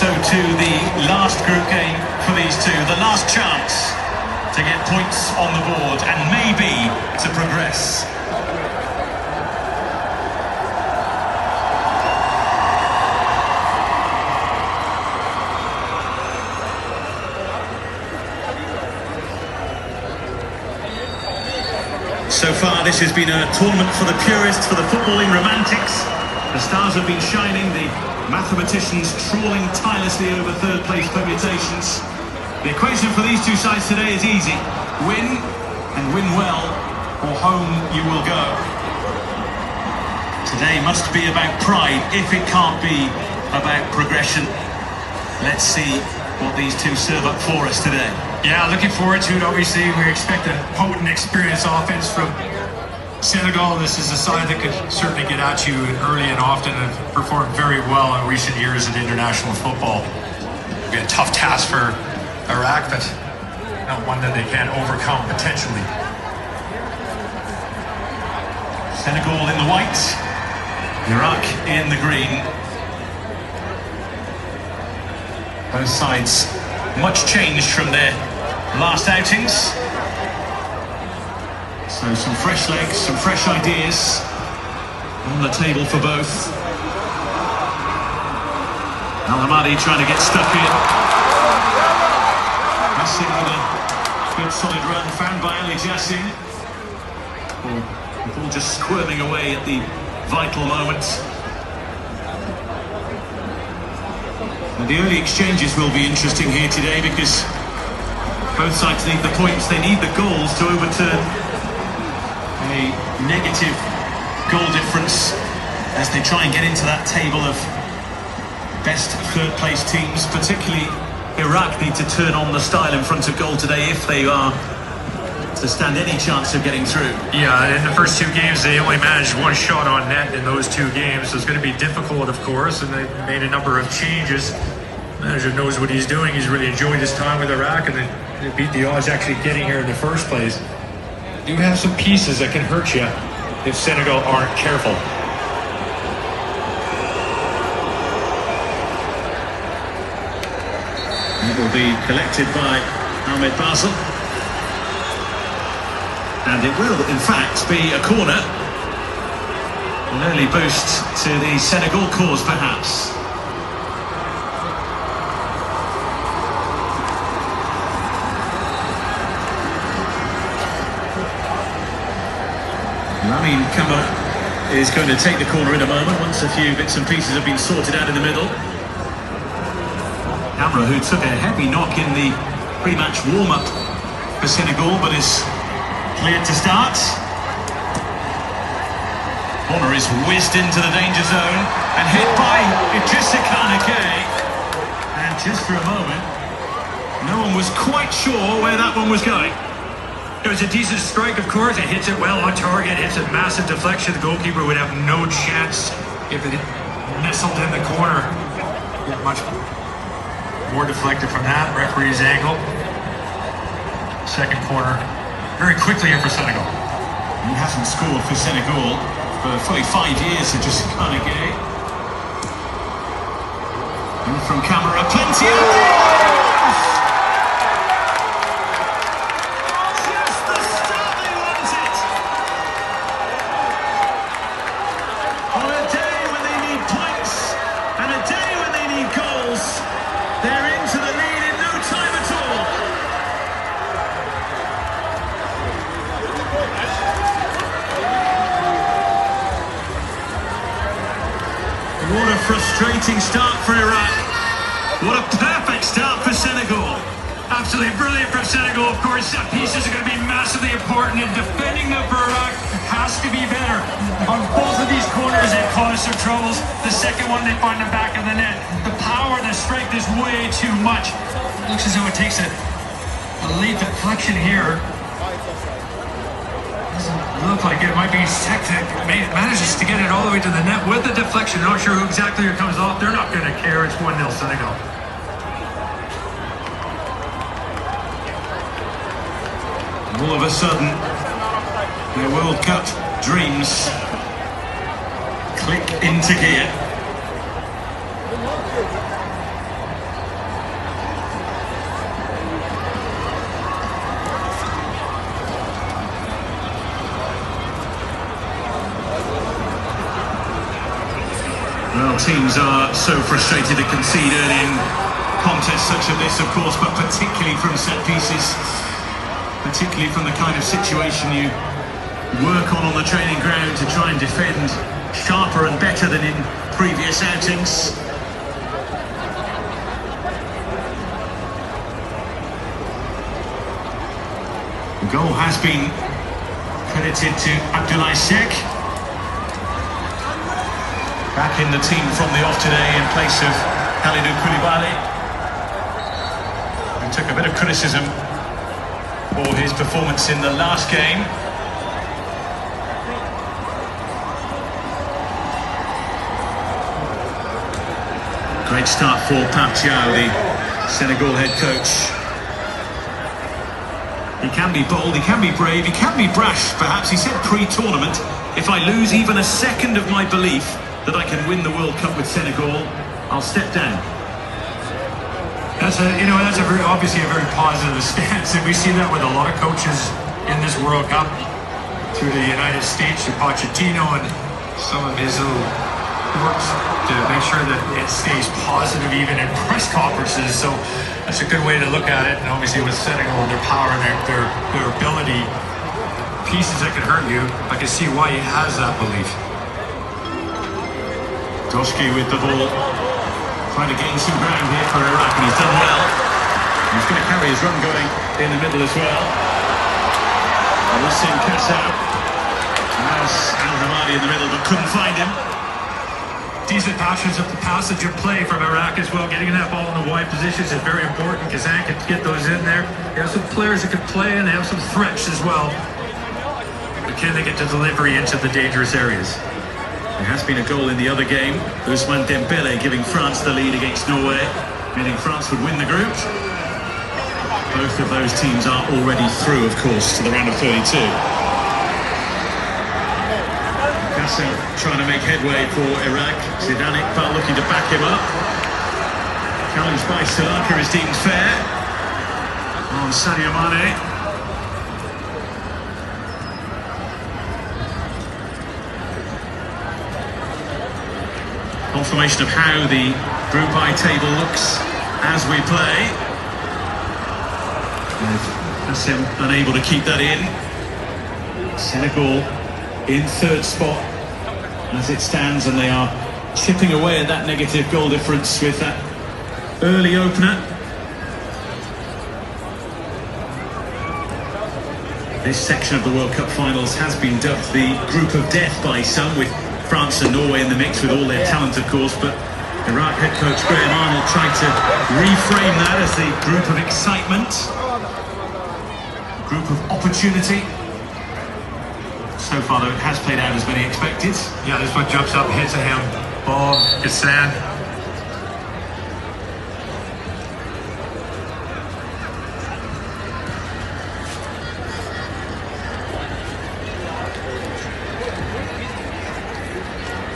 So to the last group game for these two, the last chance to get points on the board and maybe to progress. So far this has been a tournament for the purists, for the footballing romantics. The stars have been shining, the mathematicians trawling tirelessly over third place permutations. The equation for these two sides today is easy. Win, and win well, or home you will go. Today must be about pride, if it can't be about progression. Let's see what these two serve up for us today. Yeah, looking forward to it. Obviously, we expect a potent, experienced offense from Senegal. This is a side that could certainly get at you early and often and performed very well in recent years in international football. It'll be a tough task for Iraq, but not one that they can't overcome potentially. Senegal in the white, Iraq in the green. Both sides much changed from their last outings. So some fresh legs, some fresh ideas on the table for both. Al-Hamadi trying to get stuck in. Missing with a good solid run found by Ali Jassim. All just squirming away at the vital moment. And the early exchanges will be interesting here today because both sides need the points, they need the goals to overturn a negative goal difference as they try and get into that table of best third place teams. Particularly Iraq need to turn on the style in front of goal today if they are to stand any chance of getting through. Yeah, in the first two games they only managed one shot on net in those two games, so it's going to be difficult, of course, and they made a number of changes. The manager knows what he's doing. He's really enjoyed his time with Iraq, and they beat the odds actually getting here in the first place. You have some pieces that can hurt you if Senegal aren't careful. It will be collected by Ahmed Basel. And it will, in fact, be a corner. An early boost to the Senegal cause, perhaps. Lamine Camara is going to take the corner in a moment once a few bits and pieces have been sorted out in the middle. Camara, who took a heavy knock in the pre-match warm-up for Senegal, but is cleared to start. Corner is whizzed into the danger zone and hit by Idrissa Kanake. And just for a moment, no one was quite sure where that one was going. It was a decent strike, of course. It hits it well on target. It's a massive deflection. The goalkeeper would have no chance if it nestled in the corner. Get much more deflected from that. Referee's angle. Second corner. Very quickly here for Senegal. He hasn't scored for Senegal for fully 5 years, so just Kanake. And from Camara, plenty of goals! Just the start they wanted! On a day when they need points, and a day when they need goals, they're into the lead in no time at all. What a frustrating start for Iraq. What a perfect start for Senegal. Absolutely brilliant from Senegal. Of course, set pieces are going to be massively important, and defending them for Iraq has to be better. On both of these corners, they caused some troubles. The second one, they find the back of the net. The power, the strength is way too much. It looks as though it takes a late deflection here. Doesn't look like it. Might be Sektek. Manages to get it all the way to the net with the deflection. Not sure who exactly it comes off. They're not going to care. It's 1-0 Senegal. All of a sudden, their World Cup dreams click into gear. teams are so frustrated to concede early in contests such as this, of course, but particularly from set pieces, particularly from the kind of situation you work on the training ground to try and defend sharper and better than in previous outings. The goal has been credited to Abdoulaye Seck. Back in the team from the off today in place of Kalidou Koulibaly, who took a bit of criticism for his performance in the last game. Great start for Pape Thiaw, the Senegal head coach. He can be bold, he can be brave, he can be brash, perhaps. He said pre-tournament, if I lose even a second of my belief that I can win the World Cup with Senegal, I'll step down. That's obviously a very positive stance, and we see that with a lot of coaches in this World Cup, through the United States, to Pochettino and some of his little works to make sure that it stays positive even in press conferences. So that's a good way to look at it. And obviously with Senegal and their power and their ability, pieces that could hurt you, I can see why he has that belief. Doshki with the ball, trying to gain some ground here for Iraq, and he's done well. He's going to carry his run going in the middle as well. Alisson Kassaw has Al-Hamadi in the middle, but couldn't find him. Decent passage of play from Iraq as well. Getting that ball in the wide positions is very important. Kazan can get those in there. They have some players that can play, and they have some threats as well. But can they get the delivery into the dangerous areas? There has been a goal in the other game. Ousmane Dembele giving France the lead against Norway, meaning France would win the group. Both of those teams are already through, of course, to the round of 32. Kassaw trying to make headway for Iraq. Zidane Iqbal looking to back him up. Challenged by Salaka is deemed fair on Sadio Mane. Confirmation of how the Group I table looks as we play. Kassim unable to keep that in. Senegal in third spot as it stands, and they are chipping away at that negative goal difference with that early opener. This section of the World Cup finals has been dubbed the Group of Death by some, with France and Norway in the mix with all their talent, of course, but Iraq head coach Graham Arnold tried to reframe that as the group of excitement, group of opportunity. So far, though, it has played out as many expected. Yeah, this one jumps up, hits a him. Ball, gets sand.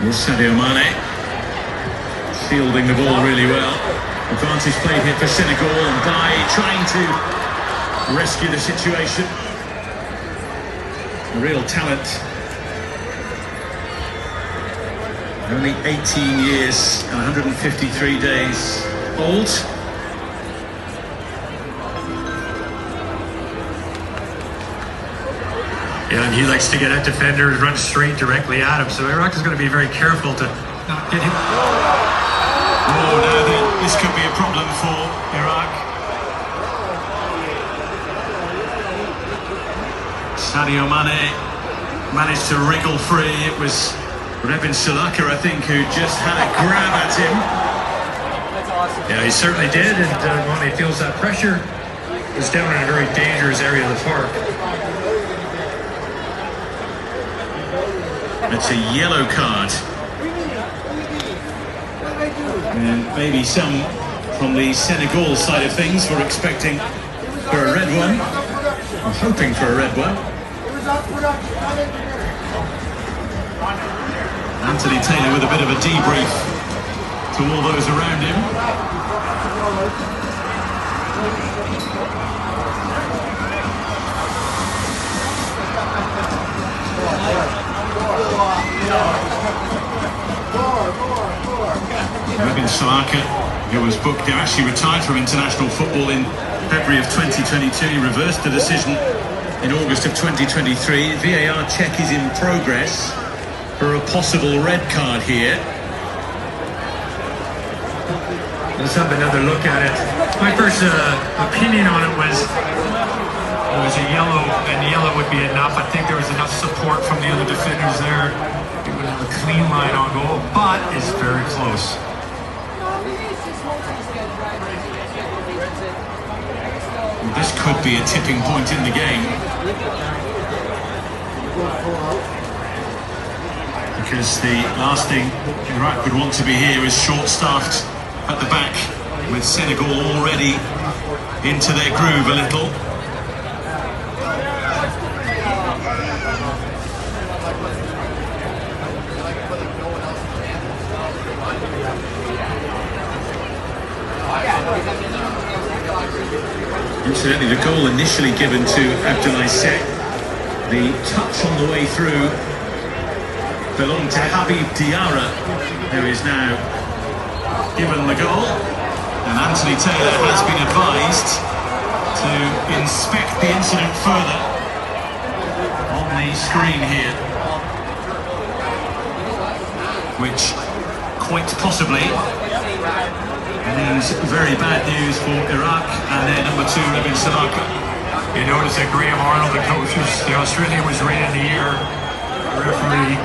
Sadio Mane fielding the ball really well. Advantage played here for Senegal, and by trying to rescue the situation. Real talent. Only 18 years and 153 days old. Yeah, and he likes to get at defenders, run straight directly at him. So Iraq is going to be very careful to not get him. Oh, no, this could be a problem for Iraq. Sadio Mane managed to wriggle free. It was Rebin Salaka, I think, who just had a grab at him. Yeah, he certainly did, and when he feels that pressure, he's down in a very dangerous area of the park. It's a yellow card. And maybe some from the Senegal side of things were expecting for a red one, or hoping for a red one. Anthony Taylor with a bit of a debrief to all those around him. Rabin Salaka, who was booked, actually retired from international football in February of 2022. He reversed the decision in August of 2023. VAR check is in progress for a possible red card here. Let's have another look at it. My first opinion on it was a yellow, and yellow would be enough. I think there was enough support from the other defenders there. He would have a clean line on goal, but it's very close. This could be a tipping point in the game, because the last thing Iraq would want to be here is short-staffed at the back, with Senegal already into their groove a little. Incidentally, the goal initially given to Abdoulaye Seck, the touch on the way through belonged to Habib Diarra, who is now given the goal, and Anthony Taylor has been advised to inspect the incident further on the screen here, which quite possibly means very bad news for Iraq and their number 2, Rabin Salaka. You notice that Graham Arnold, the coach, the Australian, was right in the ear. The referee,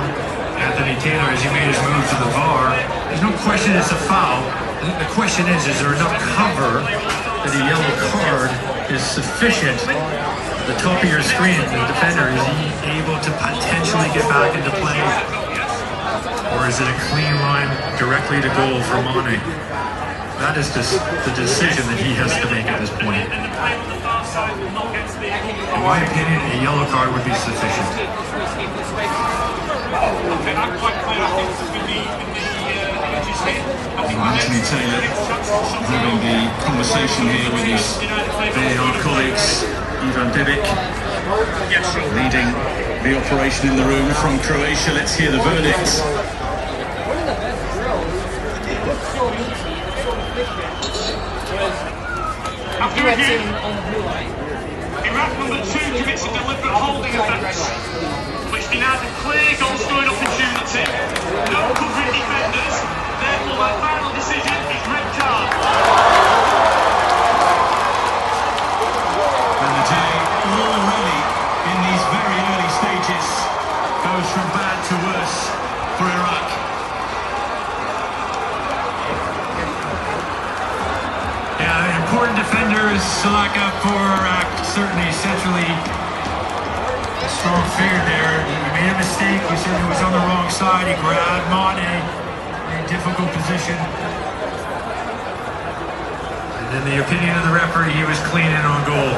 Anthony Taylor, as he made his move to the VAR. There's no question it's a foul. The question is there enough cover that a yellow card is sufficient? At the top of your screen, the defender, is he able to potentially get back into play? Or is it a clean line directly to goal for Mane? That is the decision that he has to make at this point. In my opinion, a yellow card would be sufficient. Anthony Taylor having the conversation here with his VAR colleagues. Ivan Dibic leading the operation in the room from Croatia. Let's hear the verdict. After review, Iraq number 2 commits a deliberate holding offence, which denies a clear goal-scoring opportunity. No covering defenders, therefore my final decision is red card. And the day already, in these very early stages, goes from bad to worse for Iraq. Important defenders, Salaka for Iraq, certainly centrally a strong figure there. He made a mistake, he certainly was on the wrong side, he grabbed Mane in a difficult position. And then the opinion of the referee, he was clean and on goal.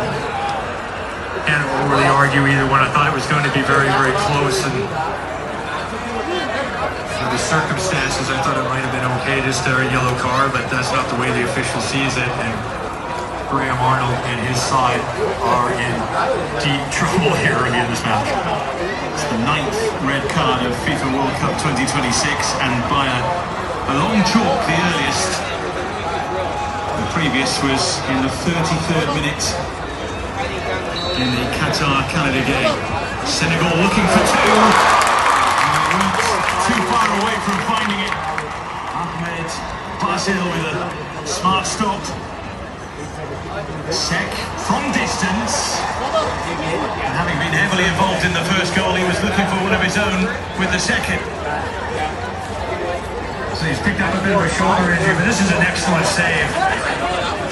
Can't really argue either one. I thought it was going to be very, very close, and for the circumstances, I thought it might have been okay just a yellow card, but that's not the way the official sees it. And Graham Arnold and his side are in deep trouble here early in this match. It's the 9th red card of FIFA World Cup 2026, and by a long chalk, the earliest. The previous was in the 33rd minute in the Qatar-Canada game. Senegal looking for 2. And they weren't too far away from finding it. Ahmed Basil with a smart stop. Seck from distance, and having been heavily involved in the first goal, he was looking for one of his own with the second. So he's picked up a bit of a shoulder injury, but this is an excellent save.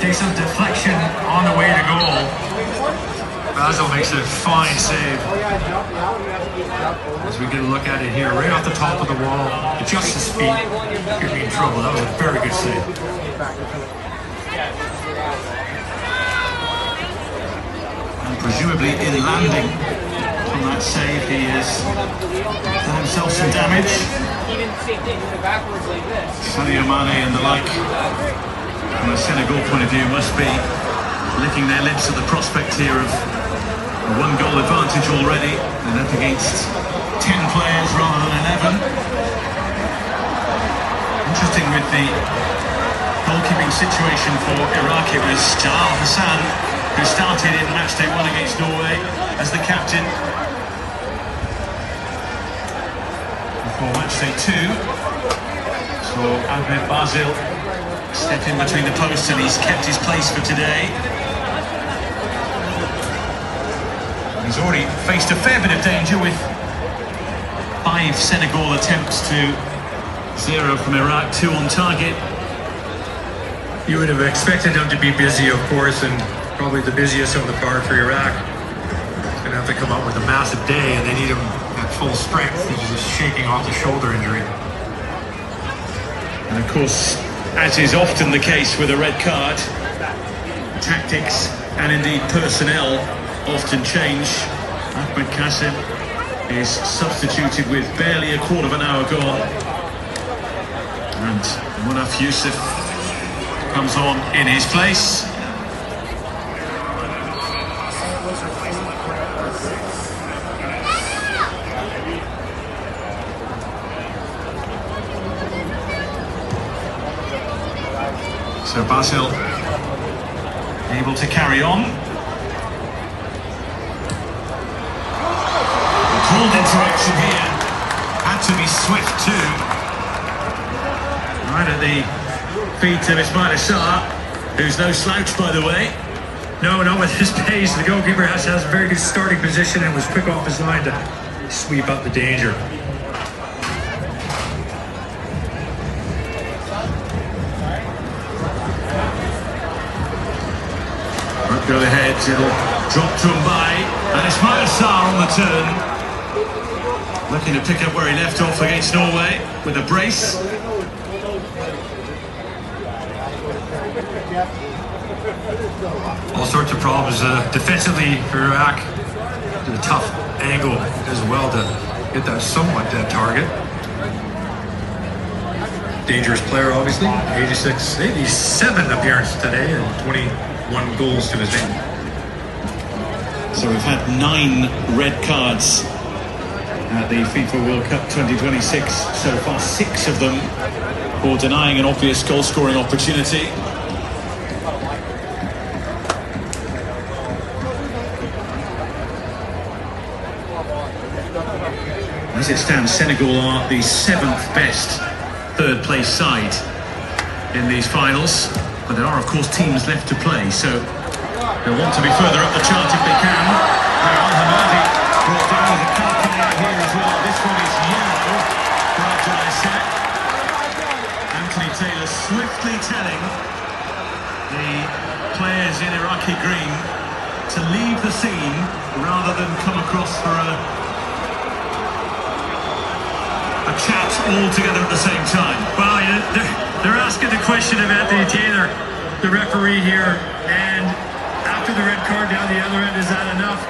Takes some deflection on the way to goal. Basil makes a fine save. As we get a look at it here, right off the top of the wall, adjusts his feet, could be in trouble. That was a very good save. Presumably in landing on that save, he has done himself some damage. Sadio Mane and the like, from a Senegal point of view, must be licking their lips at the prospect here of a 1-goal advantage already, and up against 10 players rather than 11. Interesting with the goalkeeping situation for Iraq. It was Jalal Hassan who started in matchday 1 against Norway as the captain. For matchday 2, so Ahmed Basil step in between the posts, and he's kept his place for today. He's already faced a fair bit of danger with 5 Senegal attempts to 0 from Iraq, 2 on target. You would have expected them to be busy, of course, and probably the busiest of the part for Iraq. He's going to have to come up with a massive day, and they need him at full strength. He's just shaking off the shoulder injury. And of course, as is often the case with a red card, tactics and indeed personnel often change. Ahmed Kassim is substituted with barely a quarter of an hour gone, and Munaf Youssef comes on in his place. So Basil able to carry on. Pulled into action here. Had to be swift too. Right at the feet of Ismail Assar, who's no slouch, by the way. No, not with his pace. The goalkeeper has a very good starting position and was quick off his line to sweep up the danger. Won't go ahead, it'll drop to Mbai, and Ismail Assar on the turn. Looking to pick up where he left off against Norway with a brace. All sorts of problems defensively for Iraq. A tough angle as well to hit that somewhat dead target. Dangerous player, obviously. 87 appearances today and 21 goals to his name. So we've had 9 red cards at the FIFA World Cup 2026. So far, 6 of them for denying an obvious goal-scoring opportunity. As it stands, Senegal are the 7th best third-place side in these finals, but there are, of course, teams left to play, so they'll want to be further up the chart if they can. Al-Hamadi brought down with a card coming out here as well. This one is yellow for Abdullah. Anthony Taylor swiftly telling the players in Iraqi green to leave the scene rather than come across for a chat all together at the same time. Well, they're asking the question of Anthony Taylor, the referee here, and after the red card down the other end, is that enough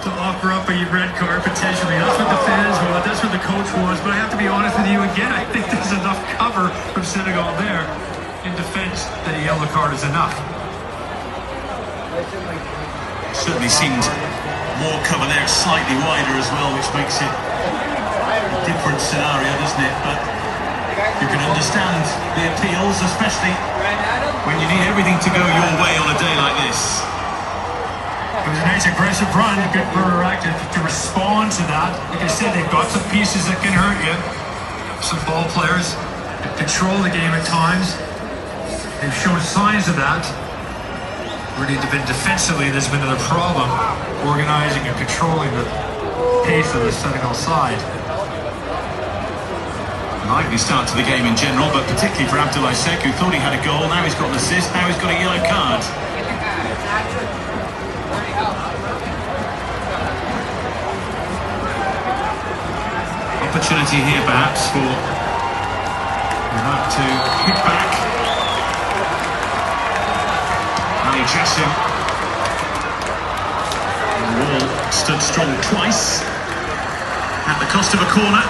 to offer up a red card potentially? That's what the fans want, that's what the coach wants, but I have to be honest with you again, I think there's enough cover from Senegal there in defense that a yellow card is enough. Certainly seemed more cover there, slightly wider as well, which makes it a different scenario, doesn't it? But you can understand the appeals, especially when you need everything to go your way on a day like this. It was a nice aggressive run, good for Iraq to respond to that. Like I said, they've got some pieces that can hurt you. Some ball players that control the game at times. They've shown signs of that. Really been defensively, there's been another problem organizing and controlling the pace of the Senegal side. Lively start to the game in general, but particularly for Abdullah Sek, who thought he had a goal, now he's got an assist, now he's got a yellow card. Opportunity here perhaps for Iraq to hit back. Ali Jassim. The wall stood strong twice at the cost of a corner.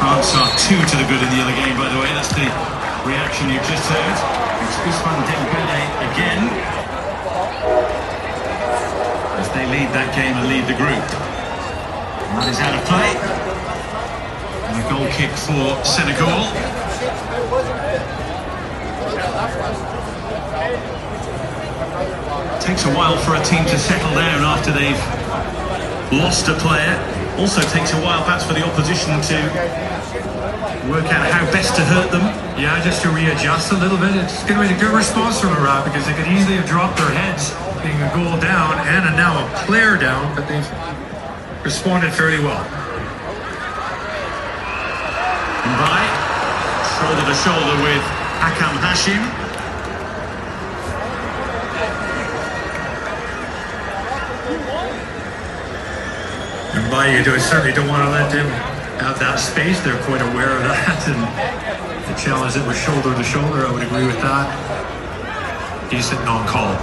France are 2 to the good in the other game, by the way. That's the reaction you've just heard. It's Ousmane Dembele again, as they lead that game and lead the group. And that is out of play. And a goal kick for Senegal. It takes a while for a team to settle down after they've lost a player. Also takes a while perhaps for the opposition to work out how best to hurt them. Yeah, just to readjust a little bit. It's going to be a good response from Iraq, because they could easily have dropped their heads being a goal down and now a player down, but they've responded fairly well. Mbai, shoulder to shoulder with Akam Hashim. Mbai, you certainly don't want to let them have that space. They're quite aware of that, and the challenge that was shoulder to shoulder, I would agree with that. Decent non-call.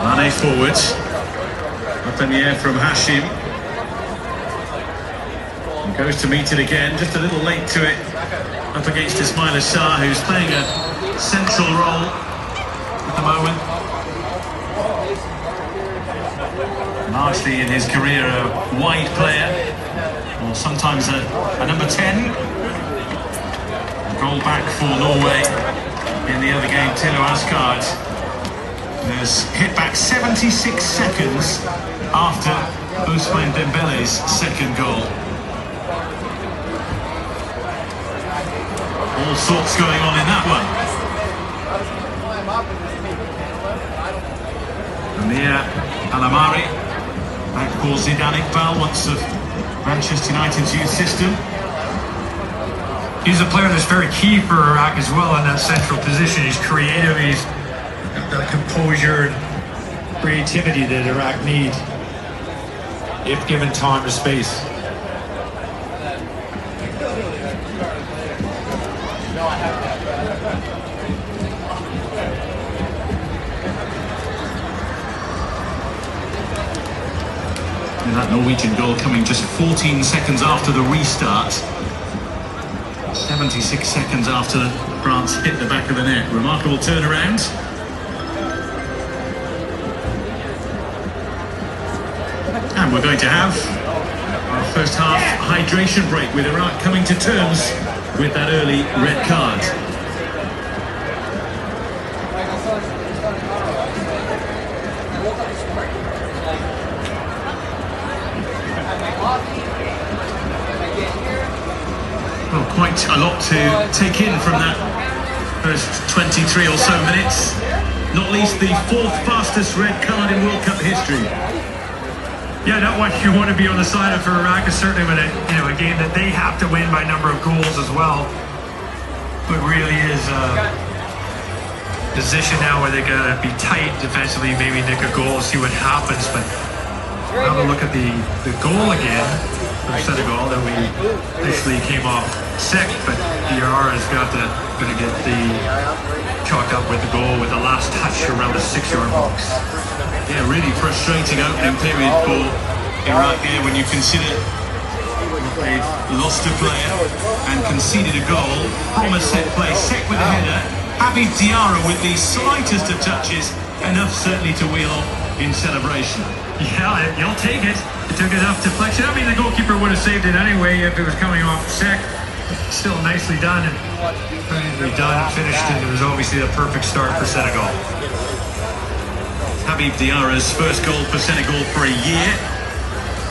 Mane forwards. Up in the air from Hashim. And goes to meet it again, just a little late to it. Up against Ismail Assar, who's playing a central role at the moment. Largely in his career a wide player, or sometimes a number 10. A goal back for Norway in the other game. Tilo Asgard has hit back 76 seconds after Ousmane Dembele's second goal. All sorts going on in that one. Amir Alamari, back for Zidane Iqbal, once of Manchester United's youth system. He's a player that's very key for Iraq as well in that central position. He's creative, he's got that composure and creativity that Iraq need if given time and space. And that Norwegian goal coming just 14 seconds after the restart. 76 seconds after France hit the back of the net. Remarkable turnaround. And we're going to have our first half hydration break, with Iraq coming to terms with that early red card. Well, quite a lot to take in from that first 23 or so minutes. Not least the fourth fastest red card in World Cup history. Yeah, not what you want to be on the side of for Iraq, is certainly with a game that they have to win by number of goals as well. But really is a position now where they gotta be tight defensively, maybe nick a goal, see what happens. But have a look at the goal again for Senegal that we initially came off sick, but DR has gonna get the chalked up with the goal with the last touch around the 6-yard box. Yeah, really frustrating opening period for Iraq here when you consider they've lost a player and conceded a goal from a set play. Sek with a header, Habib Diarra with the slightest of touches, enough certainly to wheel off in celebration. Yeah, you'll take it. It took enough deflection. I mean, the goalkeeper would have saved it anyway if it was coming off Sek. Still nicely done and finished, and it was obviously a perfect start for Senegal. Habib Diarra's first goal for Senegal for a year.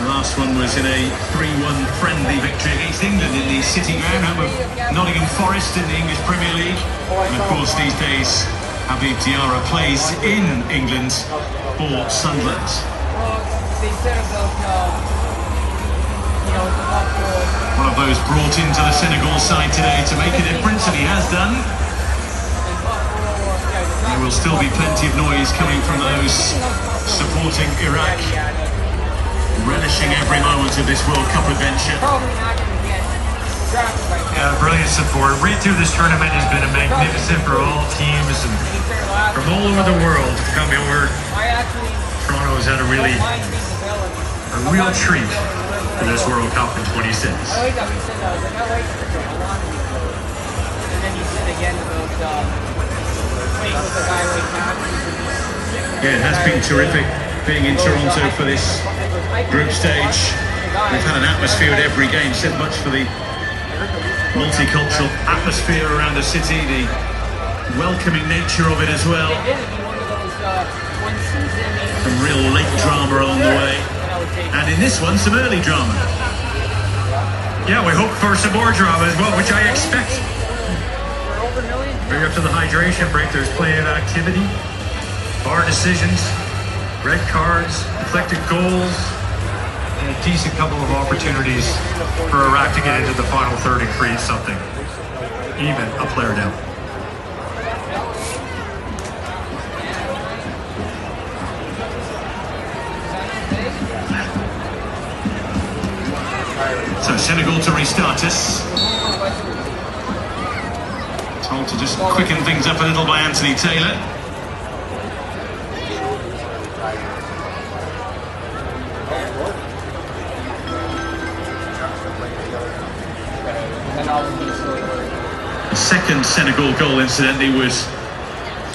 The last one was in a 3-1 friendly victory against England in the City Ground, home of Nottingham Forest in the English Premier League. And of course these days Habib Diarra plays in England for Sunderland. One of those brought into the Senegal side today to make a difference, and he has done. There will still be plenty of noise coming from those supporting Iraq, relishing every moment of this World Cup adventure. Yeah, brilliant support. Right through this tournament has been magnificent for all teams and from all over the world coming over. Toronto has had a real treat for this World Cup in 26. Yeah, it has been terrific being in Toronto for this group stage. We've had an atmosphere at every game, said much for the multicultural atmosphere around the city, the welcoming nature of it as well. Some real late drama along the way, and in this one, some early drama. Yeah, we hope for some more drama as well, which I expect. Right after the hydration break, there's plenty of activity, bar decisions, red cards, deflected goals, and a decent couple of opportunities for Iraq to get into the final third and create something, even a player down. So Senegal to restart us. Told to just quicken things up a little by Anthony Taylor. The second Senegal goal, incidentally, was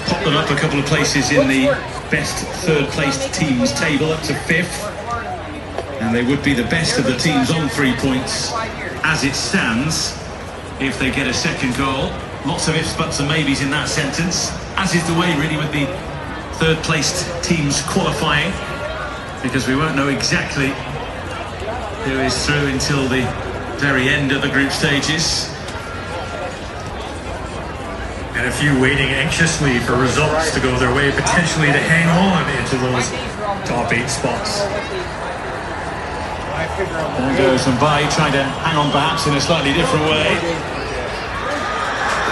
popped them up a couple of places in the best third-placed teams table, up to 5th. And they would be the best of the teams on 3 points as it stands if they get a second goal. Lots of ifs, buts and maybes in that sentence, as is the way really with the third-placed teams qualifying, because we won't know exactly who is through until the very end of the group stages. And a few waiting anxiously for results to go their way, potentially to hang on into those top 8 spots. There goes Mbaye trying to hang on perhaps in a slightly different way.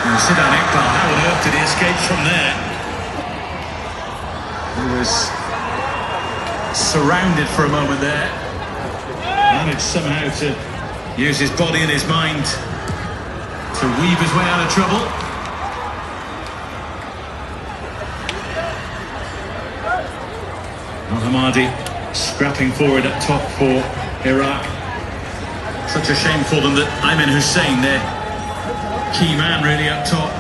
And Senegal, how on earth did he escape from there? He was surrounded for a moment there. Managed somehow to use his body and his mind to weave his way out of trouble. Al-Hamadi scrapping forward up top for Iraq. Such a shame for them that Ayman Hussein, their key man really up top,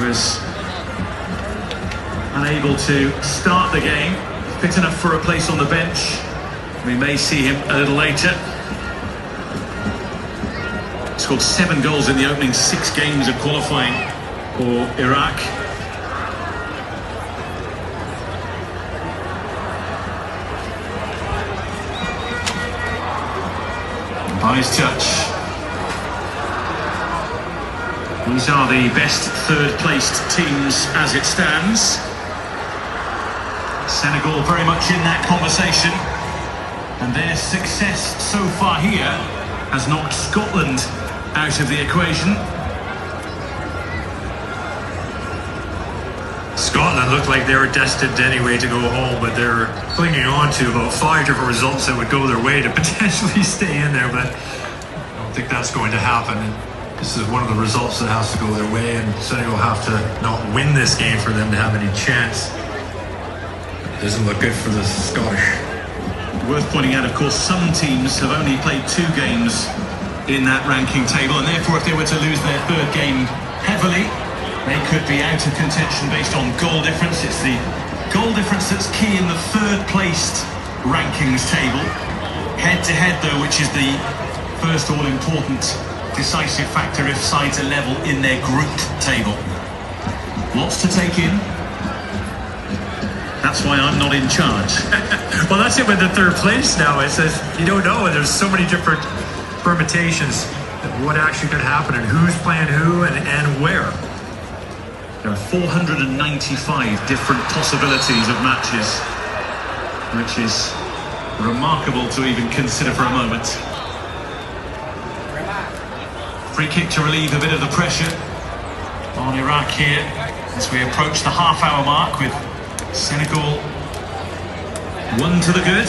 was unable to start the game. Fit enough for a place on the bench. We may see him a little later. Scored 7 goals in the opening 6 games of qualifying for Iraq. Mbaye's touch. These are the best third-placed teams as it stands. Senegal very much in that conversation, and their success so far here has knocked Scotland out of the equation. Scotland looked like they were destined anyway to go home, but they're clinging on to about 5 different results that would go their way to potentially stay in there, but I don't think that's going to happen. This is one of the results that has to go their way, and Senegal have to not win this game for them to have any chance. It doesn't look good for the Scottish. Worth pointing out, of course, some teams have only played 2 games in that ranking table, and therefore if they were to lose their 3rd game heavily, they could be out of contention based on goal difference. It's the goal difference that's key in the 3rd-placed rankings table. Head-to-head, though, which is the first all-important decisive factor if sides are level in their group table. Lots to take in. That's why I'm not in charge. Well, that's it with the 3rd place now. It says you don't know, and there's so many different permutations of what actually could happen and who's playing who and where. There are 495 different possibilities of matches, which is remarkable to even consider for a moment. Free kick to relieve a bit of the pressure on Iraq here as we approach the half-hour mark with Senegal 1 to the good.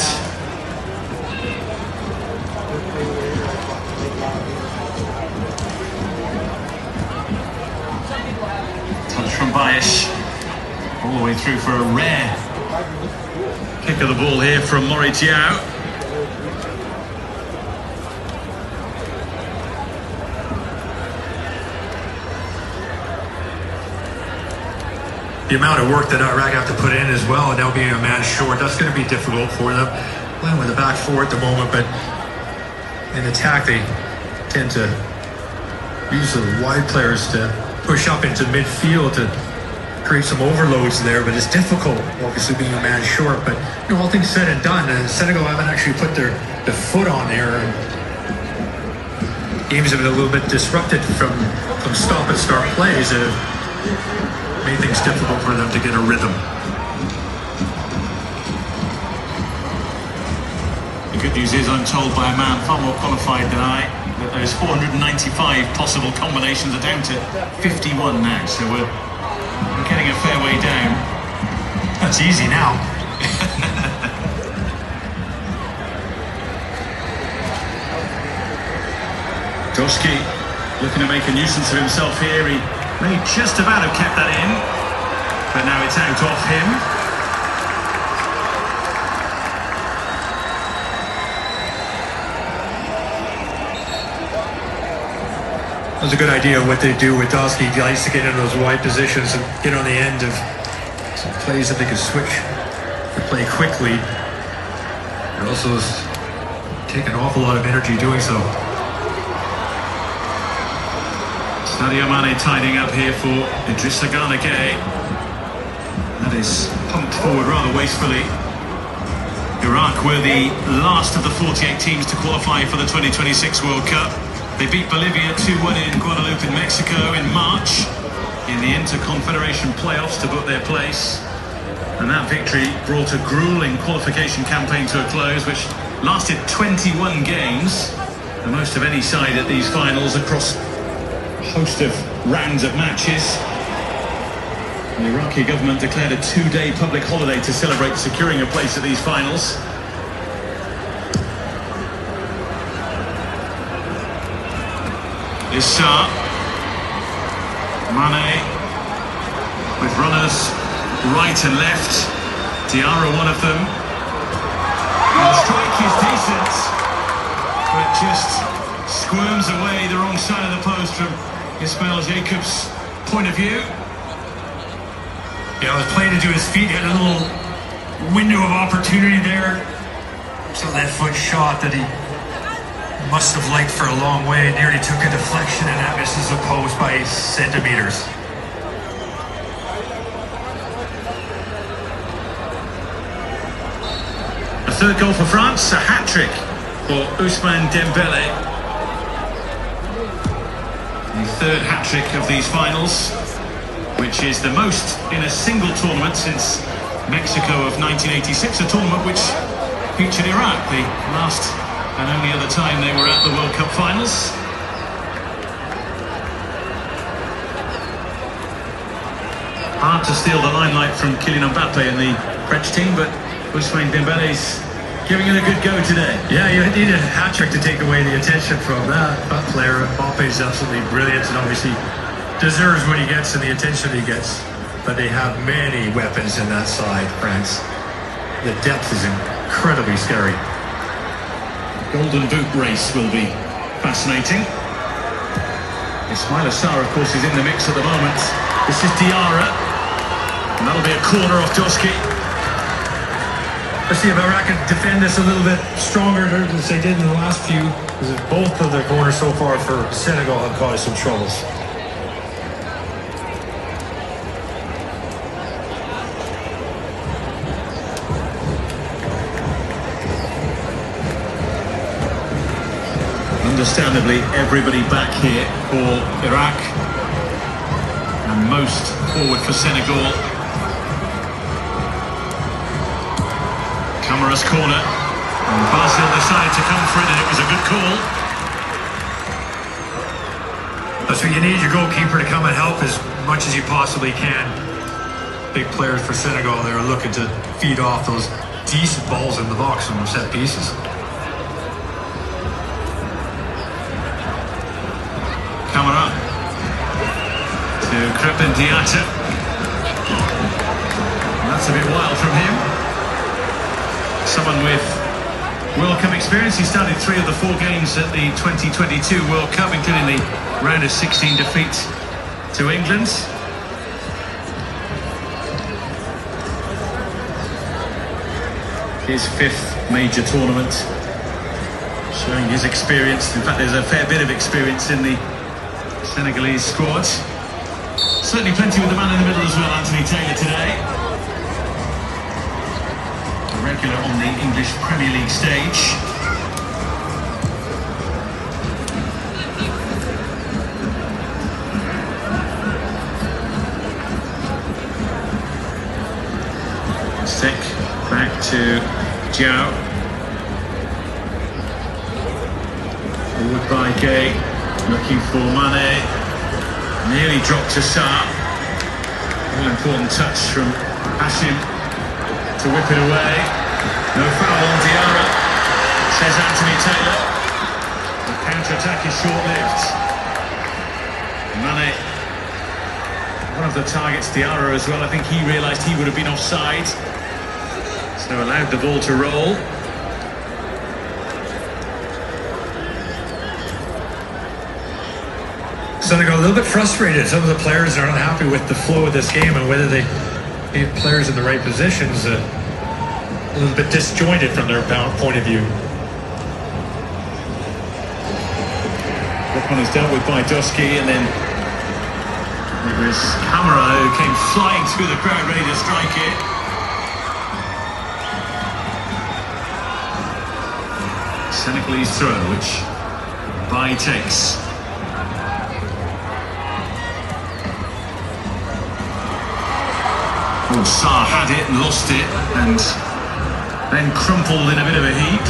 from Bayesh. All the way through for a rare kick of the ball here from Mori Diao. The amount of work that Iraq have to put in as well, and now being a man short, that's going to be difficult for them. Playing with the back four at the moment, but in attack they tend to use the wide players to push up into midfield to create some overloads there, but it's difficult, obviously being a man short. But you know, all things said and done, Senegal haven't actually put their foot on there, and games have been a little bit disrupted from stop and start plays that have made things difficult for them to get a rhythm. The good news is I'm told by a man far more qualified than I that those 495 possible combinations are down to 51 now, so we're getting a fair way down. That's easy now. Doski looking to make a nuisance of himself here. He may just about have kept that in, but now it's out off him. That's a good idea what they do with Doski. He likes to get into those wide positions and get on the end of some plays that they can switch to play quickly. It also take an awful lot of energy doing so. Sadio Mane tidying up here for Idrissa Gana Gueye. That is pumped forward rather wastefully. Iraq were the last of the 48 teams to qualify for the 2026 World Cup. They beat Bolivia 2-1 in Guadalupe in Mexico in March in the Interconfederation playoffs to book their place. And that victory brought a grueling qualification campaign to a close, which lasted 21 games, the most of any side at these finals across a host of rounds of matches. The Iraqi government declared a 2-day public holiday to celebrate securing a place at these finals. Issa, Mane with runners right and left. Diarra one of them. And the strike is decent, but just squirms away the wrong side of the post from Ismail Jacobs' point of view. Yeah, it was playing into his feet. He had a little window of opportunity there. So that foot shot that he must have liked for a long way, nearly took a deflection, and that misses the post by centimeters. A third goal for France, a hat-trick for Ousmane Dembele. The third hat-trick of these finals, which is the most in a single tournament since Mexico of 1986, a tournament which featured Iraq, the last and only other time they were at the World Cup finals. Hard to steal the limelight from Kylian Mbappe in the French team, but Ousmane Dembele's giving it a good go today. Yeah, you need a hat-trick to take away the attention from that player. Mbappe is absolutely brilliant and obviously deserves what he gets and the attention he gets. But they have many weapons in that side, France. The depth is incredibly scary. Golden boot race will be fascinating. Ismail Assar, of course, is in the mix at the moment. This is Diarra, and that'll be a corner off Doski. Let's see if Iraq can defend this a little bit stronger as they did in the last few, because both of their corners so far for Senegal have caused some troubles. Understandably, everybody back here for Iraq, and most forward for Senegal. Camara's corner, and Basil decided to come for it, and it was a good call. That's what you need, your goalkeeper to come and help as much as you possibly can. Big players for Senegal, they're looking to feed off those decent balls in the box from set pieces. Camara to Crepin Diatta. That's a bit wild from him. Someone with World Cup experience. He started 3 of the 4 games at the 2022 World Cup, including the round of 16 defeat to England. His 5th major tournament, showing his experience. In fact, there's a fair bit of experience in the Senegalese squad. Certainly plenty with the man in the middle as well, Anthony Taylor, today. A regular on the English Premier League stage. Stick back to Jiao. Forward by Gay, looking for Mane. Nearly dropped to Sarr. All important touch from Hashim to whip it away. No foul on Diarra, says Anthony Taylor. The counter-attack is short-lived. Mane, one of the targets, Diarra as well. I think he realised he would have been offside, so allowed the ball to roll. Senegal a little bit frustrated. Some of the players are not happy with the flow of this game and whether they get players in the right positions. A little bit disjointed from their point of view. That one is dealt with by Dusky, and then it was Camara who came flying through the crowd ready to strike it. Senegalese throw, which Bai takes. Oh, Sarr had it and lost it, and then crumpled in a bit of a heap.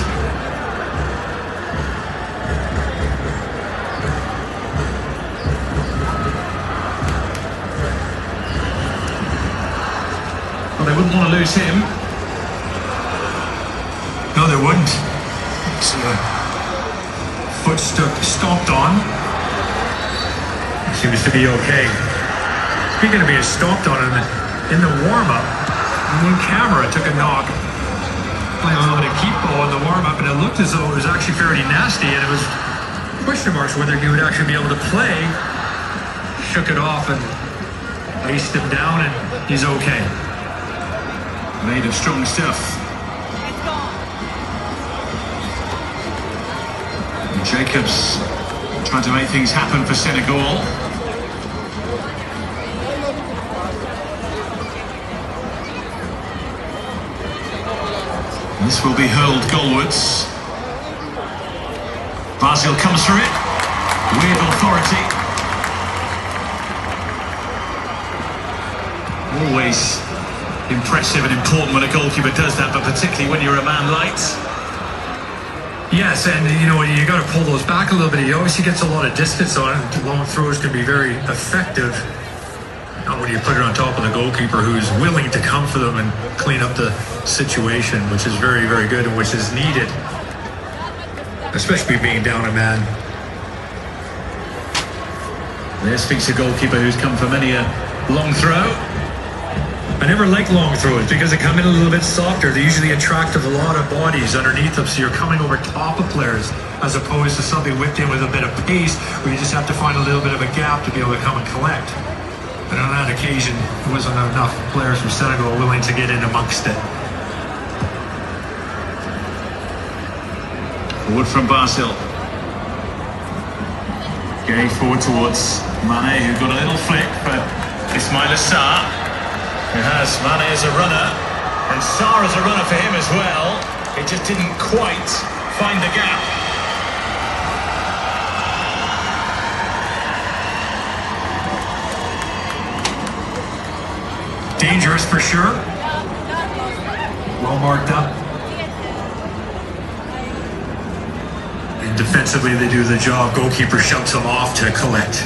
Well, they wouldn't want to lose him. No, they wouldn't. Foot stomped on. Seems to be okay. Speaking of being stomped on, in the warm-up, Camara took a knock, playing a little bit of keep ball in the warm-up, and it looked as though it was actually fairly nasty, and it was question marks whether he would actually be able to play. Shook it off and iced him down, and he's okay. Made of strong stuff. Jacobs trying to make things happen for Senegal. This will be hurled goalwards. Basil comes for it with authority. Always impressive and important when a goalkeeper does that, but particularly when you're a man light. Yes, and you got to pull those back a little bit. He obviously gets a lot of distance on it. Long throws can be very effective. Not when you put it on top of the goalkeeper, who's willing to come for them and clean up the situation, which is very, very good and which is needed, especially being down a man. There speaks a goalkeeper who's come for many a long throw. I never like long throws because they come in a little bit softer. They usually attract a lot of bodies underneath them, so you're coming over top of players as opposed to something whipped in with a bit of pace where you just have to find a little bit of a gap to be able to come and collect. But on that occasion, there wasn't enough players from Senegal willing to get in amongst it. Forward from Basil. Going forward towards Mane, who got a little flick for Ismaila Sarr, who has Mane as a runner, and Sarr as a runner for him as well. It just didn't quite find the gap. Dangerous for sure. Well marked up. And defensively they do the job. Goalkeeper shouts them off to collect.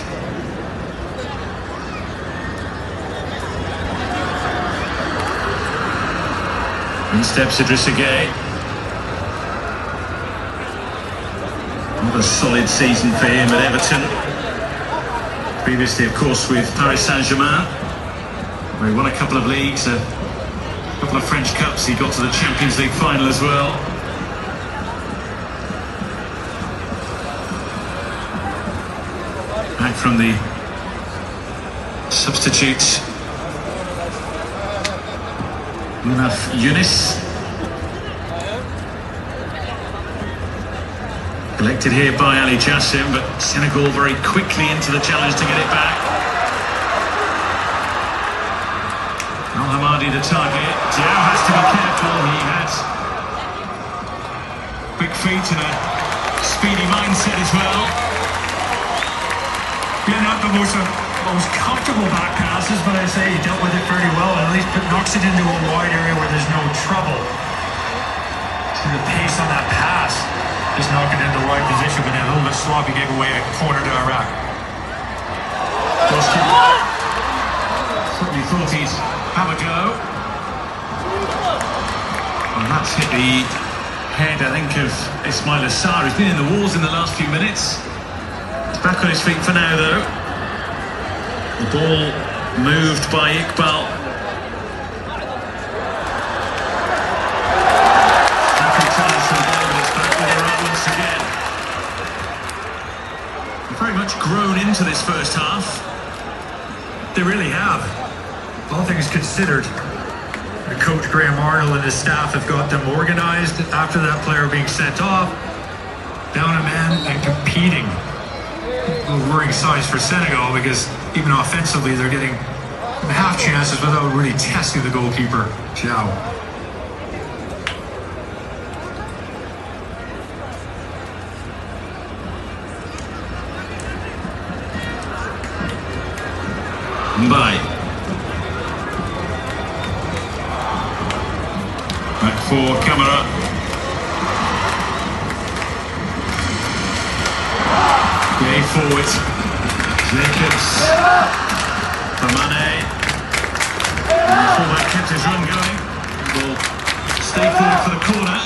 In steps Idrissa Gueye. Another solid season for him at Everton. Previously, of course, with Paris Saint-Germain, where he won a couple of leagues, a A couple of French Cups, he got to the Champions League final as well. Back from the substitutes. Yunus. Collected here by Ali Jassim, but Senegal very quickly into the challenge to get it back. Al-Hamadi the target. Diao has to be careful. He has quick feet and a speedy mindset as well. Yeah, not the most comfortable back passes, but I say he dealt with it very well, and at least knocks it into a wide area where there's no trouble. See the pace on that pass. Just knock it into the right position, but then a little bit sloppy, gave away a corner to Iraq. Certainly thought he'd have a go. And that's hit the head, I think, of Ismail Assar, who's been in the wars in the last few minutes. He's back on his feet for now, though. The ball moved by Iqbal. Once again. They've very much grown into this first half. They really have. All things considered, Coach Graham Arnold and his staff have got them organized after that player being sent off, down a man and competing. Worrying signs for Senegal, because even offensively they're getting half chances without really testing the goalkeeper, Diao. Back for Camara. Way forward. Jacobs. Famane. The fullback kept his run going. Will stay forward for the corner.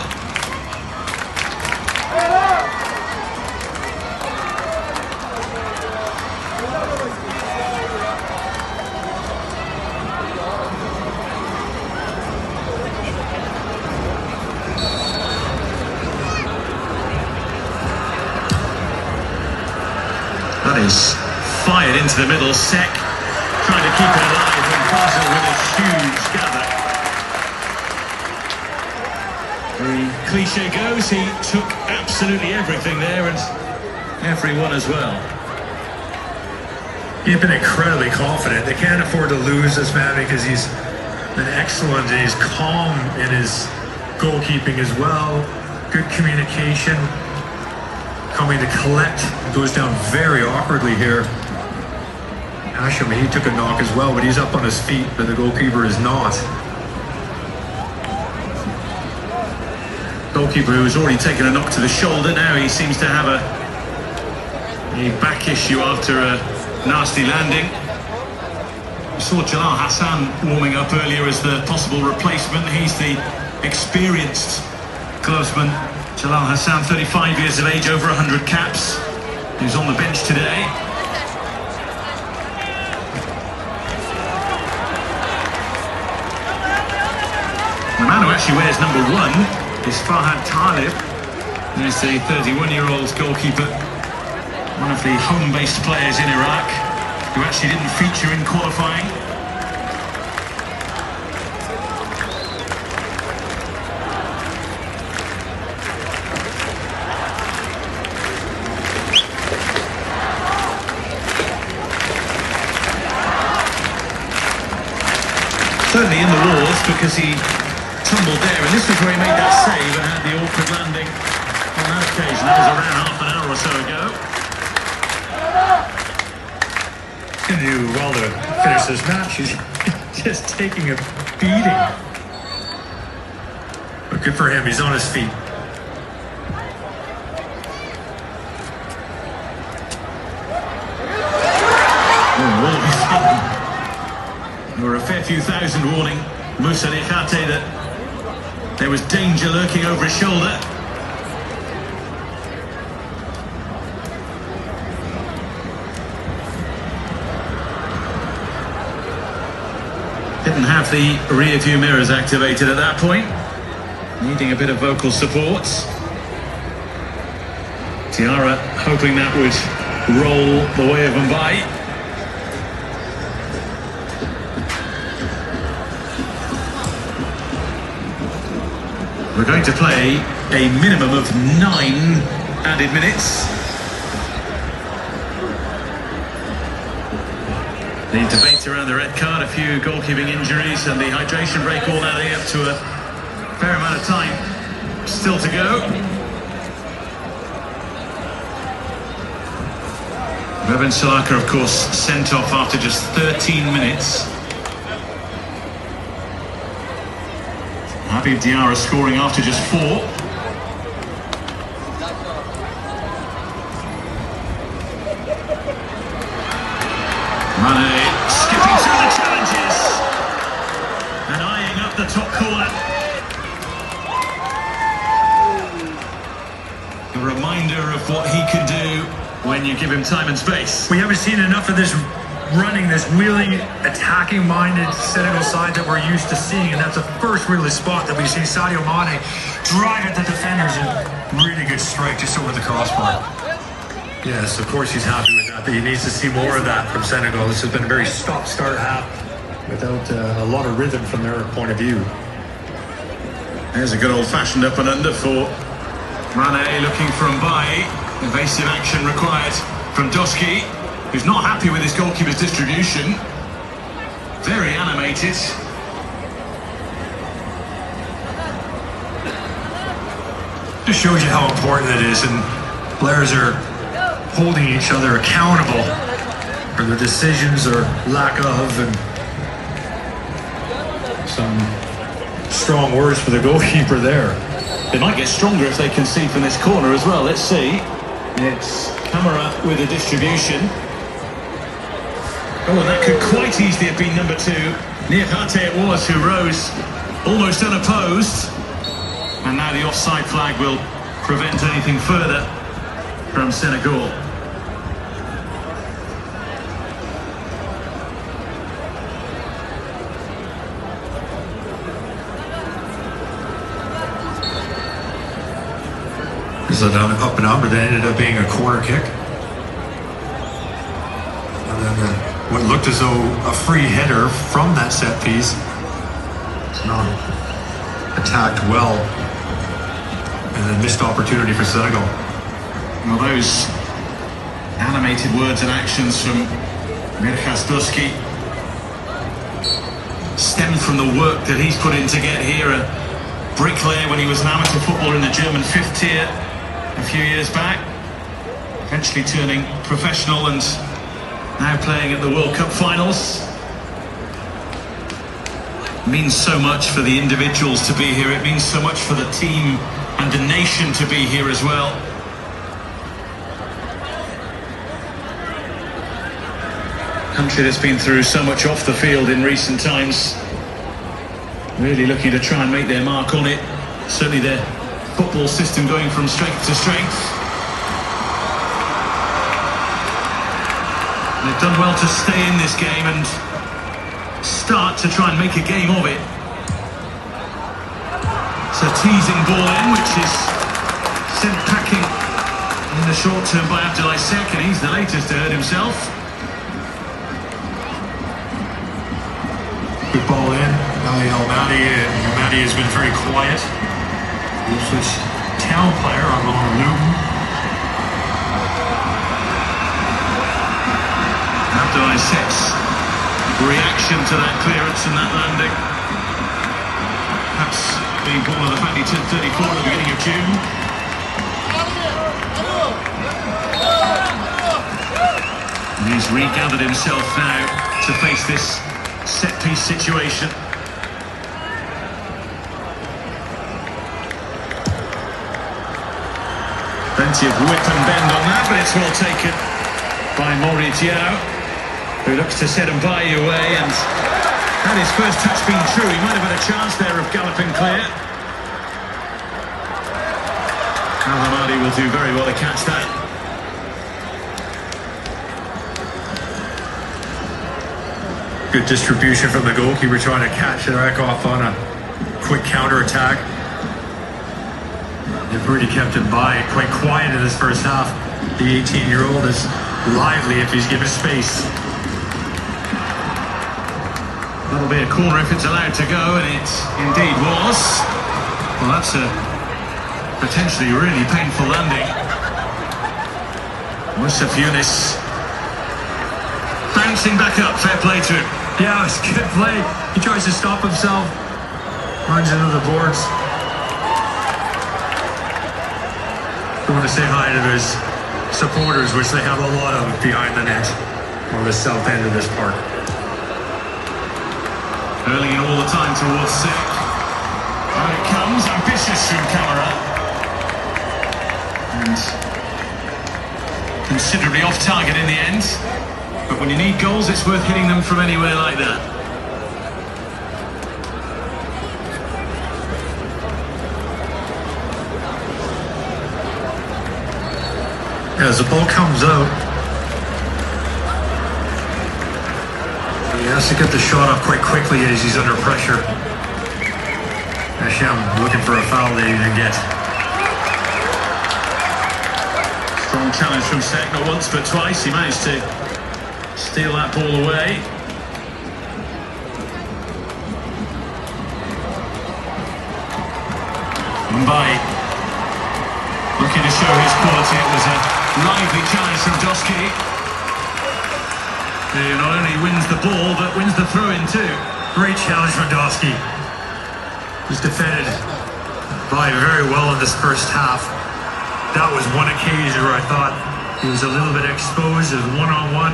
That is fired into the middle. Sek trying to keep it alive, and Basel with a huge gather. The cliche goes, he took absolutely everything there, and everyone as well. He's been incredibly confident. They can't afford to lose this man because he's been excellent and he's calm in his goalkeeping as well. Good communication. Coming to collect, goes down very awkwardly here. Hashim, he took a knock as well, but he's up on his feet, but the goalkeeper is not. Goalkeeper who's already taken a knock to the shoulder, now he seems to have a back issue after a nasty landing. We saw Jalal Hassan warming up earlier as the possible replacement. He's the experienced clubsman. Jalal Hassan, 35 years of age, over 100 caps. He's on the bench today. The man who actually wears number 1 is Farhad Talib. There's the 31-year-old goalkeeper, one of the home-based players in Iraq, who actually didn't feature in qualifying. Certainly in the wars, because he tumbled there, and this was where he made that save and had the awkward landing on that occasion. That was around half an hour or so ago. He's going to do well to finish this match. He's just taking a beating. But good for him, he's on his feet. There were a fair few thousand warning Moussa Niakhaté that there was danger lurking over his shoulder. Didn't have the rear view mirrors activated at that point. Needing a bit of vocal support. Tiara hoping that would roll the way of Mbai. We're going to play a minimum of 9 added minutes. The debate around the red card, a few goalkeeping injuries and the hydration break all adding up to a fair amount of time still to go. Revan Salaka, of course, sent off after just 13 minutes. Habib Diarra scoring after just 4. Mane skipping through the challenges and eyeing up the top corner. A reminder of what he can do when you give him time and space. We haven't seen enough of this running, this wheeling, attacking-minded Senegal side that we're used to seeing, and that's the first really spot that we see Sadio Mane drive at the defenders and really good strike just over the crossbar. Yes, of course he's happy with that, but he needs to see more of that from Senegal. This has been a very stop-start half without a lot of rhythm from their point of view. There's a good old-fashioned up and under for Mane, looking for Mbai. Evasive action required from Doski, who's not happy with his goalkeeper's distribution. Very animated. Just shows you how important it is, and players are holding each other accountable for their decisions or lack of, and some strong words for the goalkeeper there. They might get stronger if they concede from this corner as well. Let's see. It's Camara with a distribution. Oh, and that could quite easily have been number 2. Niakate it was who rose almost unopposed. And now the offside flag will prevent anything further from Senegal. It was an up and up, but then ended up being a corner kick. And then what looked as though a free header from that set piece. It's not attacked well. And then missed opportunity for Senegal. Well, those animated words and actions from Mirjas Doski stem from the work that he's put in to get here. A bricklayer when he was an amateur footballer in the German 5th tier a few years back, eventually turning professional and now playing at the World Cup finals. It means so much for the individuals to be here. It means so much for the team and the nation to be here as well. Country that's been through so much off the field in recent times, really looking to try and make their mark on it. Certainly their football system going from strength to strength. They've done well to stay in this game and start to try and make a game of it. It's a teasing ball in, which is sent packing in the short term by Abdoulaye Seck, and he's the latest to hurt himself. Good ball in. Ali El-Madi, and Madi has been very quiet. Ipswich Town player on loan Luton. Abdoulaye Seck's reaction to that clearance and that landing, perhaps being born of the fact he turned 34 at the beginning of June. And he's regathered himself now to face this set-piece situation. Plenty of whip and bend on that, but it's well taken by Maurice Diao, who looks to set Mbai away, and had his first touch been true, he might have had a chance there of galloping clear. Al-Hamadi will do very well to catch that. Good distribution from the goalkeeper, trying to catch Iraq off on a quick counter-attack. They've really kept him quite quiet in this first half. The 18-year-old is lively if he's given space. That'll be a corner if it's allowed to go, and it indeed was. Well, that's a potentially really painful landing. Musaf Yunus bouncing back up, fair play to him. Yeah, it's good play. He tries to stop himself, runs into the boards. Going to say hi to his supporters, which they have a lot of behind the net on the south end of this park. Hurling it all the time towards Sick. Out it comes, ambitious from Camara. And considerably off target in the end. But when you need goals, it's worth hitting them from anywhere like that. As the ball comes out, he has to get the shot up quite quickly as he's under pressure. Hashem looking for a foul they didn't get. Strong challenge from Sek, not once but twice. He managed to steal that ball away. Mbai looking to show his quality. It was a lively challenge from Doski, who not only wins the ball but wins the throw-in too. Great challenge from Doski. Was defended by very well in this first half. That was one occasion where I thought he was a little bit exposed as one-on-one.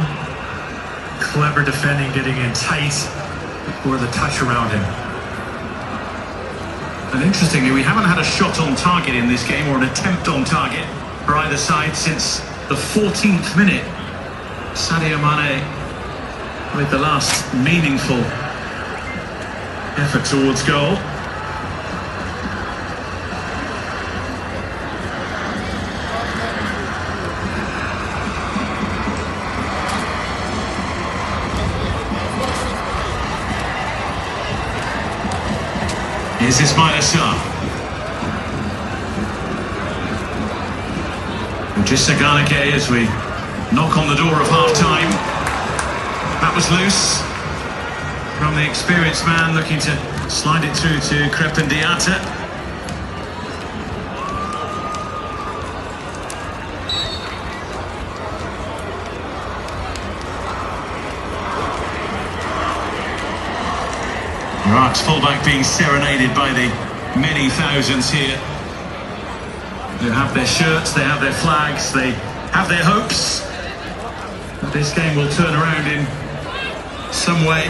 Clever defending, getting in tight for the touch around him. And interestingly, we haven't had a shot on target in this game, or an attempt on target for either side since the 14th minute. Sadio Mane with the last meaningful effort towards goal. Here's Ismail Assar. Just Saganake as we knock on the door of half-time. That was loose from the experienced man, looking to slide it through to Crepin Diatta. Iraq's fullback being serenaded by the many thousands here. They have their shirts, they have their flags, they have their hopes that this game will turn around in some way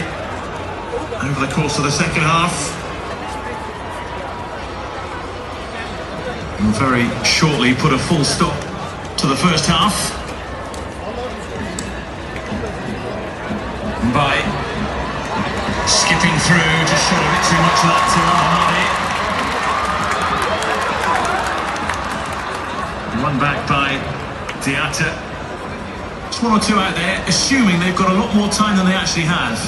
over the course of the second half. And very shortly put a full stop to the first half. By skipping through, just showed a bit too much of that to Ahmadi. One back by Diatta. Just one or two out there, assuming they've got a lot more time than they actually have.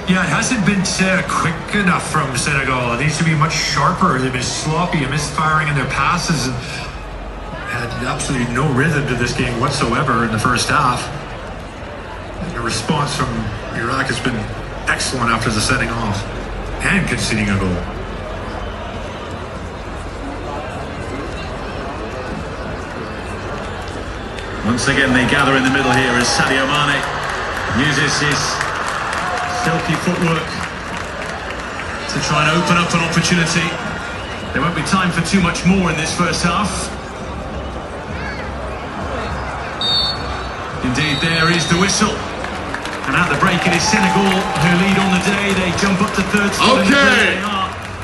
Yeah, it hasn't been quick enough from Senegal. It needs to be much sharper. They've been sloppy and misfiring in their passes, and had absolutely no rhythm to this game whatsoever in the first half. And the response from Iraq has been excellent after the setting off and conceding a goal. Once again they gather in the middle here as Sadio Mane uses his silky footwork to try and open up an opportunity. There won't be time for too much more in this first half. Indeed, there is the whistle. And at the break it is Senegal who lead on the day. They jump up to third spot. Okay,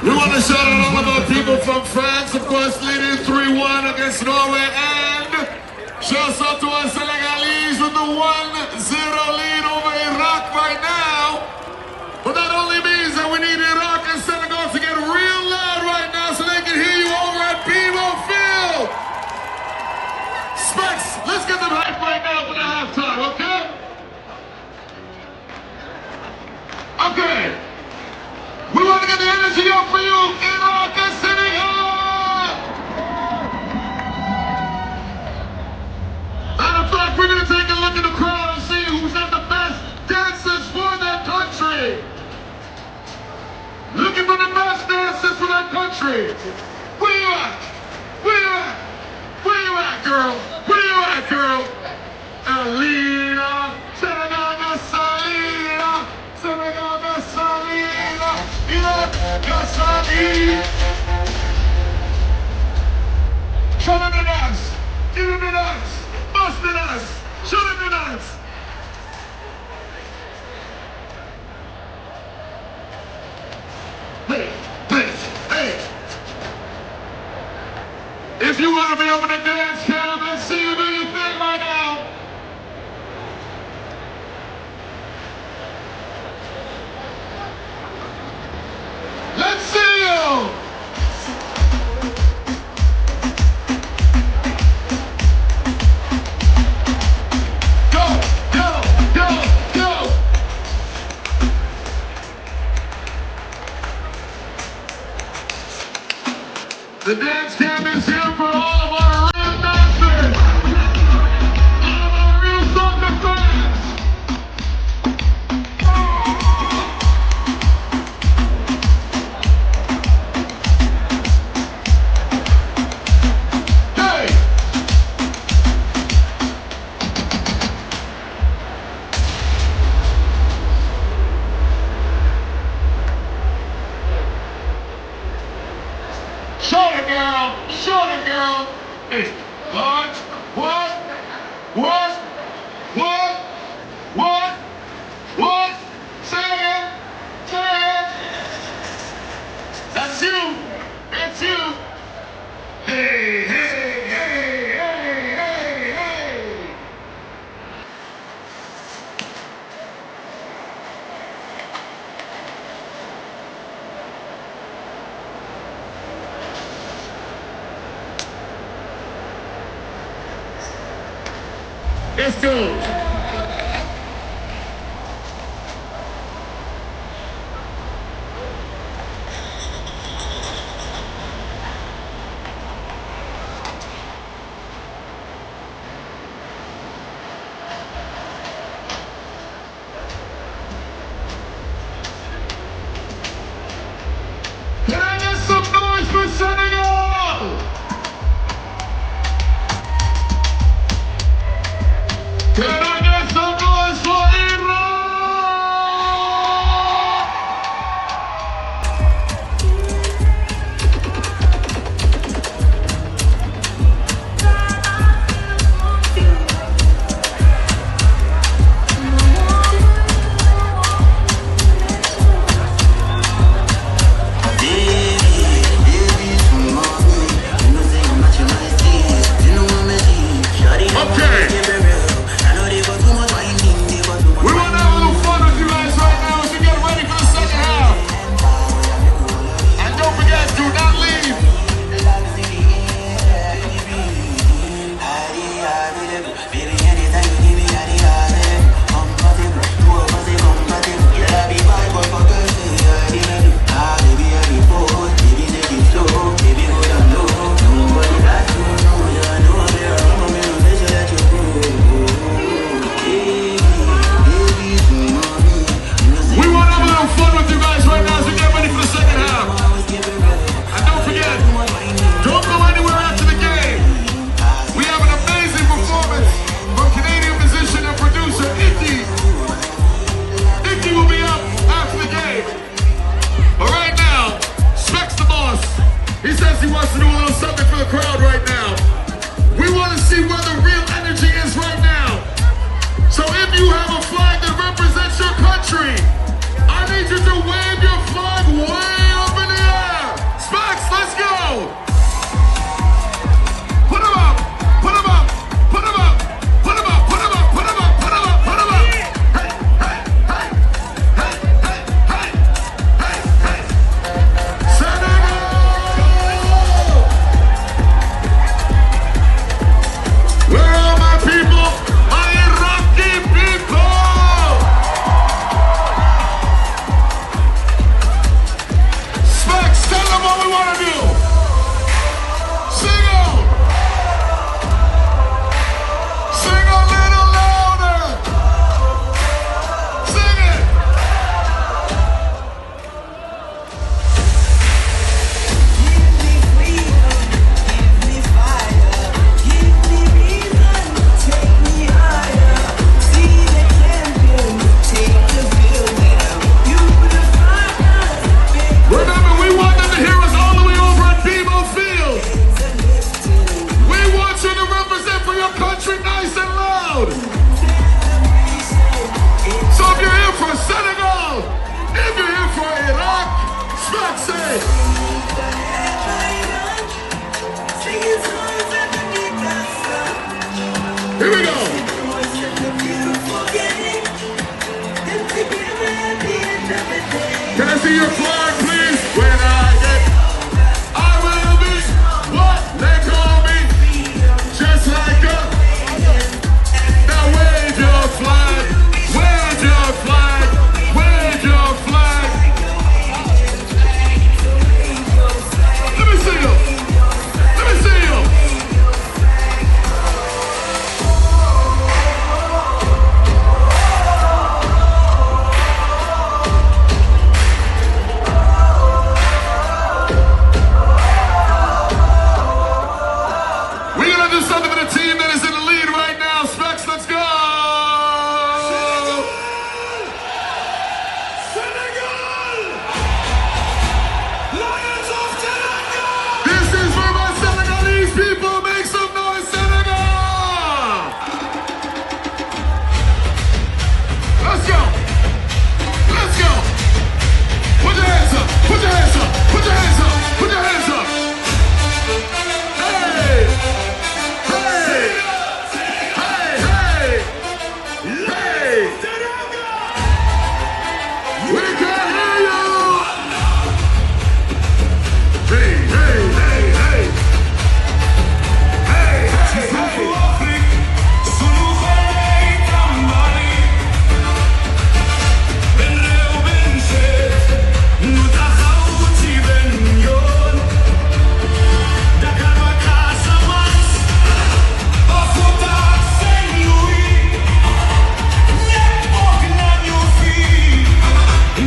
we want to shout out all of our people from France, of course, leading 3-1 against Norway, and shouts out to our Senegalese with the 1-0 lead over Iraq right now. But that only means that we need Iraq and Senegal to get real loud right now so they can hear you over at BMO Field. Specs, let's get them hype right now for the halftime, okay? country. Where you at? Where you at? Where you at, girl? Where you at, girl? Alina, Senegal and Salina, Senegal and Salina, Iraq, Salina. Show them the dance. Give them the dance. Bust the dance. Show them the dance. Hey. If you want to be over the dance cam, let's see you do your thing right now. Let's see you. Go. The dance cam is here for all of our real dancers. All of our real soccer fans. Hey! Show the girl. Hey, what? Say it again. That's you. It's you. Hey. Let's go. Can I get some noise for Senegal? Can I get some noise for Iraq? He wants to do a little something for the crowd right now. We want to see where the real energy is right now. So if you have a flag that represents your country, I need you to wave your flag way up in the air. Specs, let's go. Put them up, put them up, put them up, put them up, put them up, put them up, put them up, put them up. Hey. Senegal! Where are my people? My Iraqi people! Here we go. Can I see your flag, please? When I get, I will be what they call me, just like a. Now wave your flag, wave your flag, wave your flag. Let me see you. Let me see you. We're gonna do something for the team that is in the lead right now. Specs, let's go! Senegal! Lions of Senegal! This is for my Senegalese people. Make some noise, Senegal! Let's go! Let's go! Put your hands up! Put your hands up! Put your hands up! Put your hands up! Hey! Hey! Hey! Hey! Hey! We can hear you! Hey! Hey! Hey! Hey! Hey! Hey! Hey!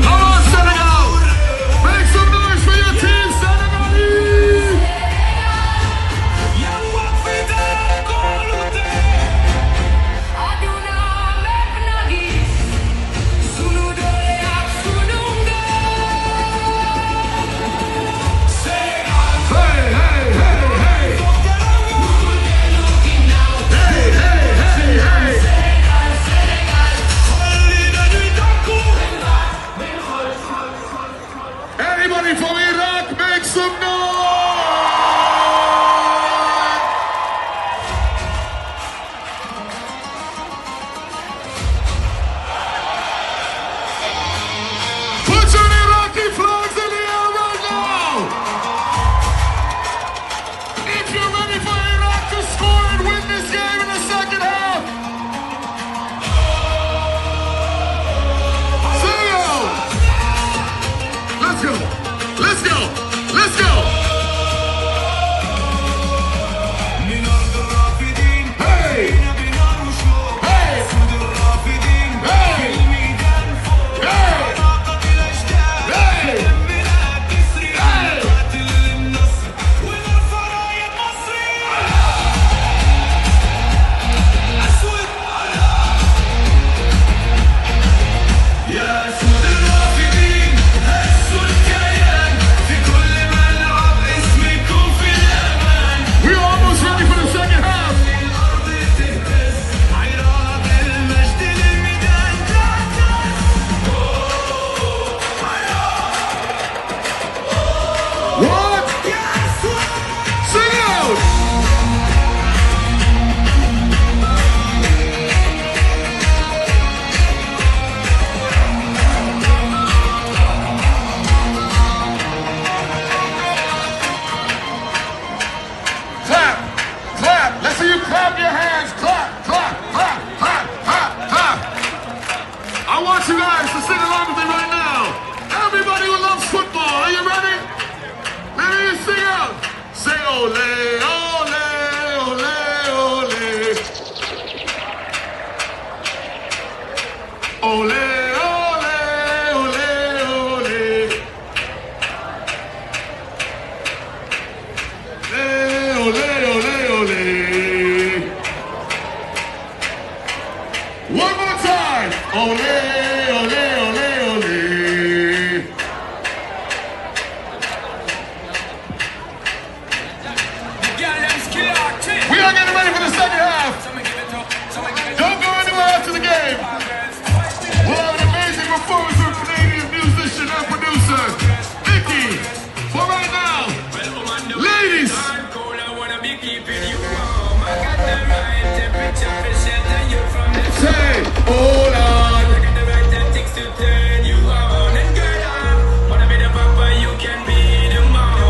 Come on, Senegal! Make some noise for your team, Senegalese! Hey, hey, hey, hey! Hey, hey, hey, hey! Anybody from Iraq, make some noise! Put your Iraqi flags in the air right now! If you're ready for Iraq to score and win this game in the second half! See you! Let's go! Let's go! Let's go! Hey! Hey! Hey! Hey!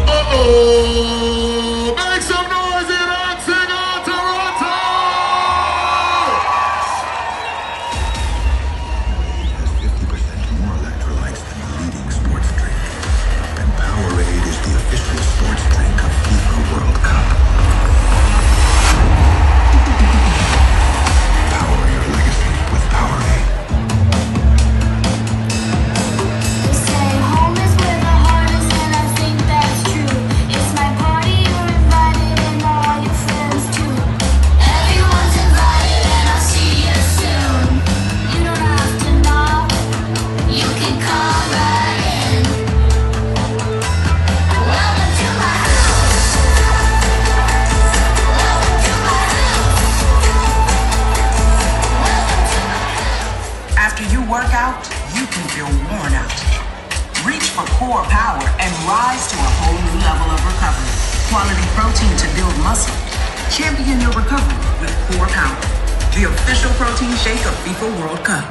Uh-oh! Make some noise in Senegal, Toronto! Has 50% more electrolytes than the leading sports drink. And Powerade is the official sports drink of FIFA World Cup. Power your legacy with Powerade. After you work out, you can feel worn out. Reach for core power and rise to a whole new level of recovery. Quality protein to build muscle. Champion your recovery with Core Power, the official protein shake of FIFA World Cup.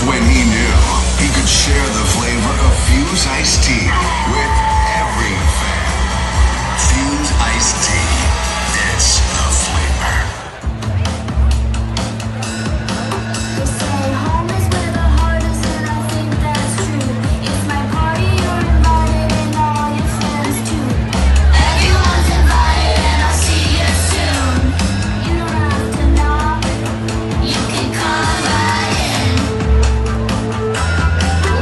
When he knew he could share the flavor of Fuse iced tea with every fan. Fuse iced tea. It's the flavor. They say home is where the heart is, and I think that's true. It's my party, you're invited, and all your friends too. Everyone's invited, and I'll see you soon. You don't have to knock, you can come right in.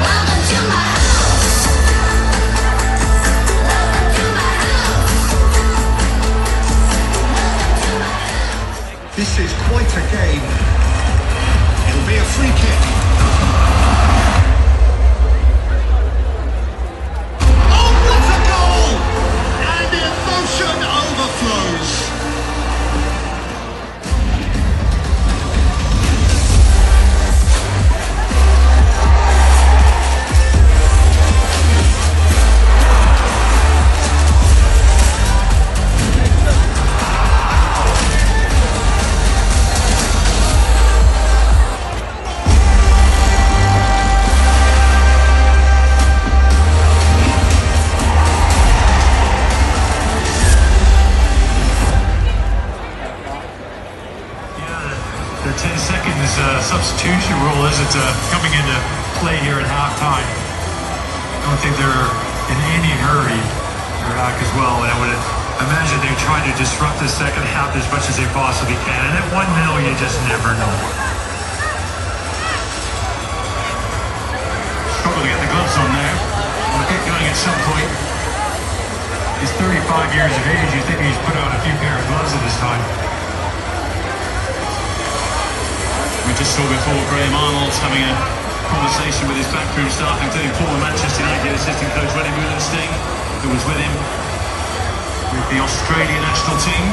Welcome to my house. Welcome to my house. This is quite a game. It'll be a free kick. Oh, what a goal! And emotion overflows. The 10 seconds substitution rule isn't coming into play here at halftime. I don't think they're in any hurry, Iraq as well, and I would imagine they're trying to disrupt the second half as much as they possibly can. And at 1-0, you just never know. Struggle to get the gloves on now. We'll get going at some point. He's 35 years of age. You think he's put on a few pair of gloves at this time. We just saw before Graham Arnold's having a conversation with his backroom staff, including former Manchester United assistant coach Rennie Moulenstein, who was with him with the Australian national team.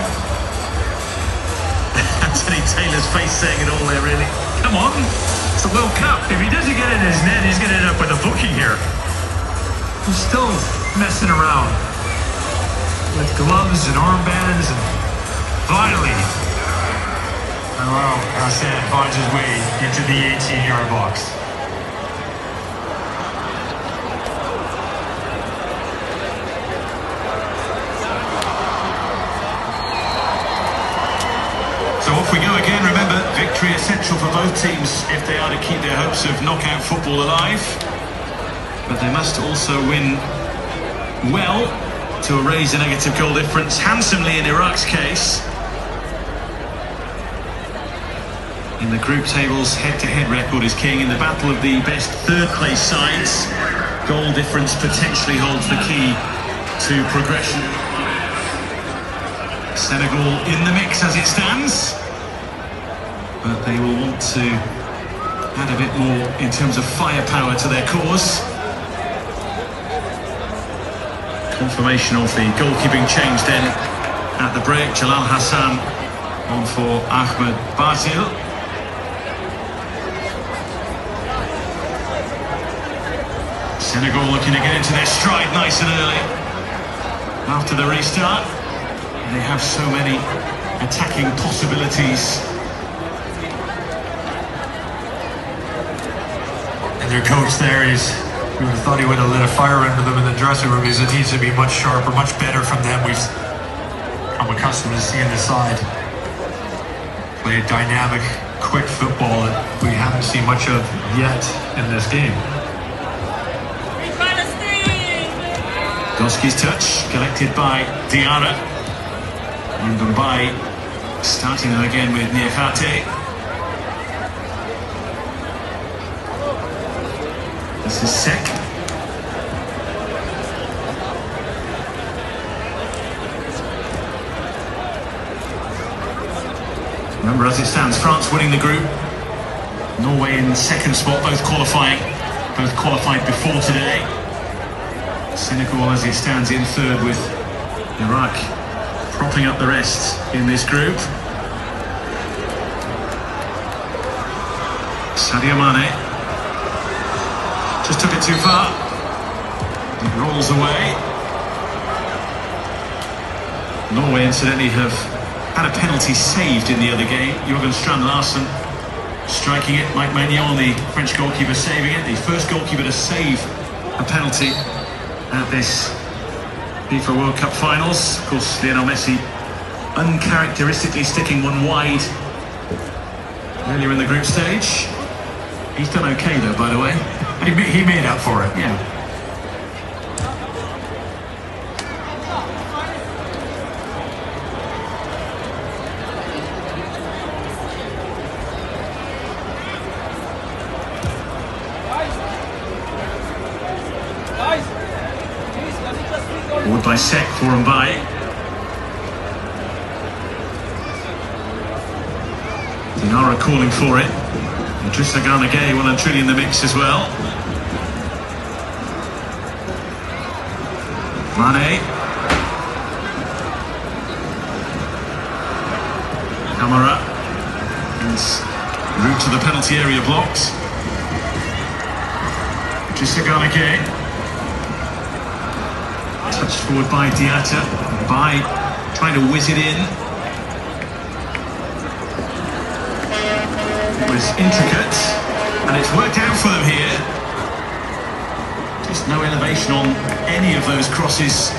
Anthony Taylor's face saying it all there, really. Come on, it's the World Cup. If he doesn't get it in his net, he's going to end up with a booking here. He's still messing around with gloves and armbands, and finally, well, Hassan finds his way into the 18-yard box. So off we go again. Remember, victory essential for both both teams if they are to keep their hopes of knockout football alive. But they must also win well to erase a negative goal difference, handsomely in Iraq's case. In the group tables, head-to-head record is king. In the battle of the best third-place sides, goal difference potentially holds the key to progression. Senegal in the mix as it stands, but they will want to add a bit more in terms of firepower to their cause. Confirmation of the goalkeeping change then at the break. Jalal Hassan on for Ahmed Basil. Senegal looking to get into their stride nice and early after the restart. They have so many attacking possibilities. And their coach there, you would have thought he would have lit a fire under them in the dressing room, because it needs to be much sharper, much better from them. I'm accustomed to seeing this side play a dynamic, quick football that we haven't seen much of yet in this game. Doski's touch, collected by Diarra. And Mumbai starting them again with Niakate. This is Sek. Remember, as it stands, France winning the group. Norway in second spot, both qualified before today. Senegal, as it stands, in third, with Iraq propping up the rest in this group. Sadio Mane just took it too far. It rolls away. Norway, incidentally, have had a penalty saved in the other game. Jørgen Strand Larsen striking it. Mike Maignan, the French goalkeeper, saving it. The first goalkeeper to save a penalty at this FIFA World Cup finals. Of course, Lionel Messi uncharacteristically sticking one wide earlier in the group stage. He's done okay though, by the way. He made up for it. Yeah. Forward by Sek for Mbai. Dinara calling for it. Idrissa Gana Gueye well and truly in the mix as well. Mane. Camara. And route to the penalty area blocked. Idrissa Gana Gueye. Touched forward by Diatta. By trying to whiz it in. It was intricate, and it's worked out for them here. Just no elevation on any of those crosses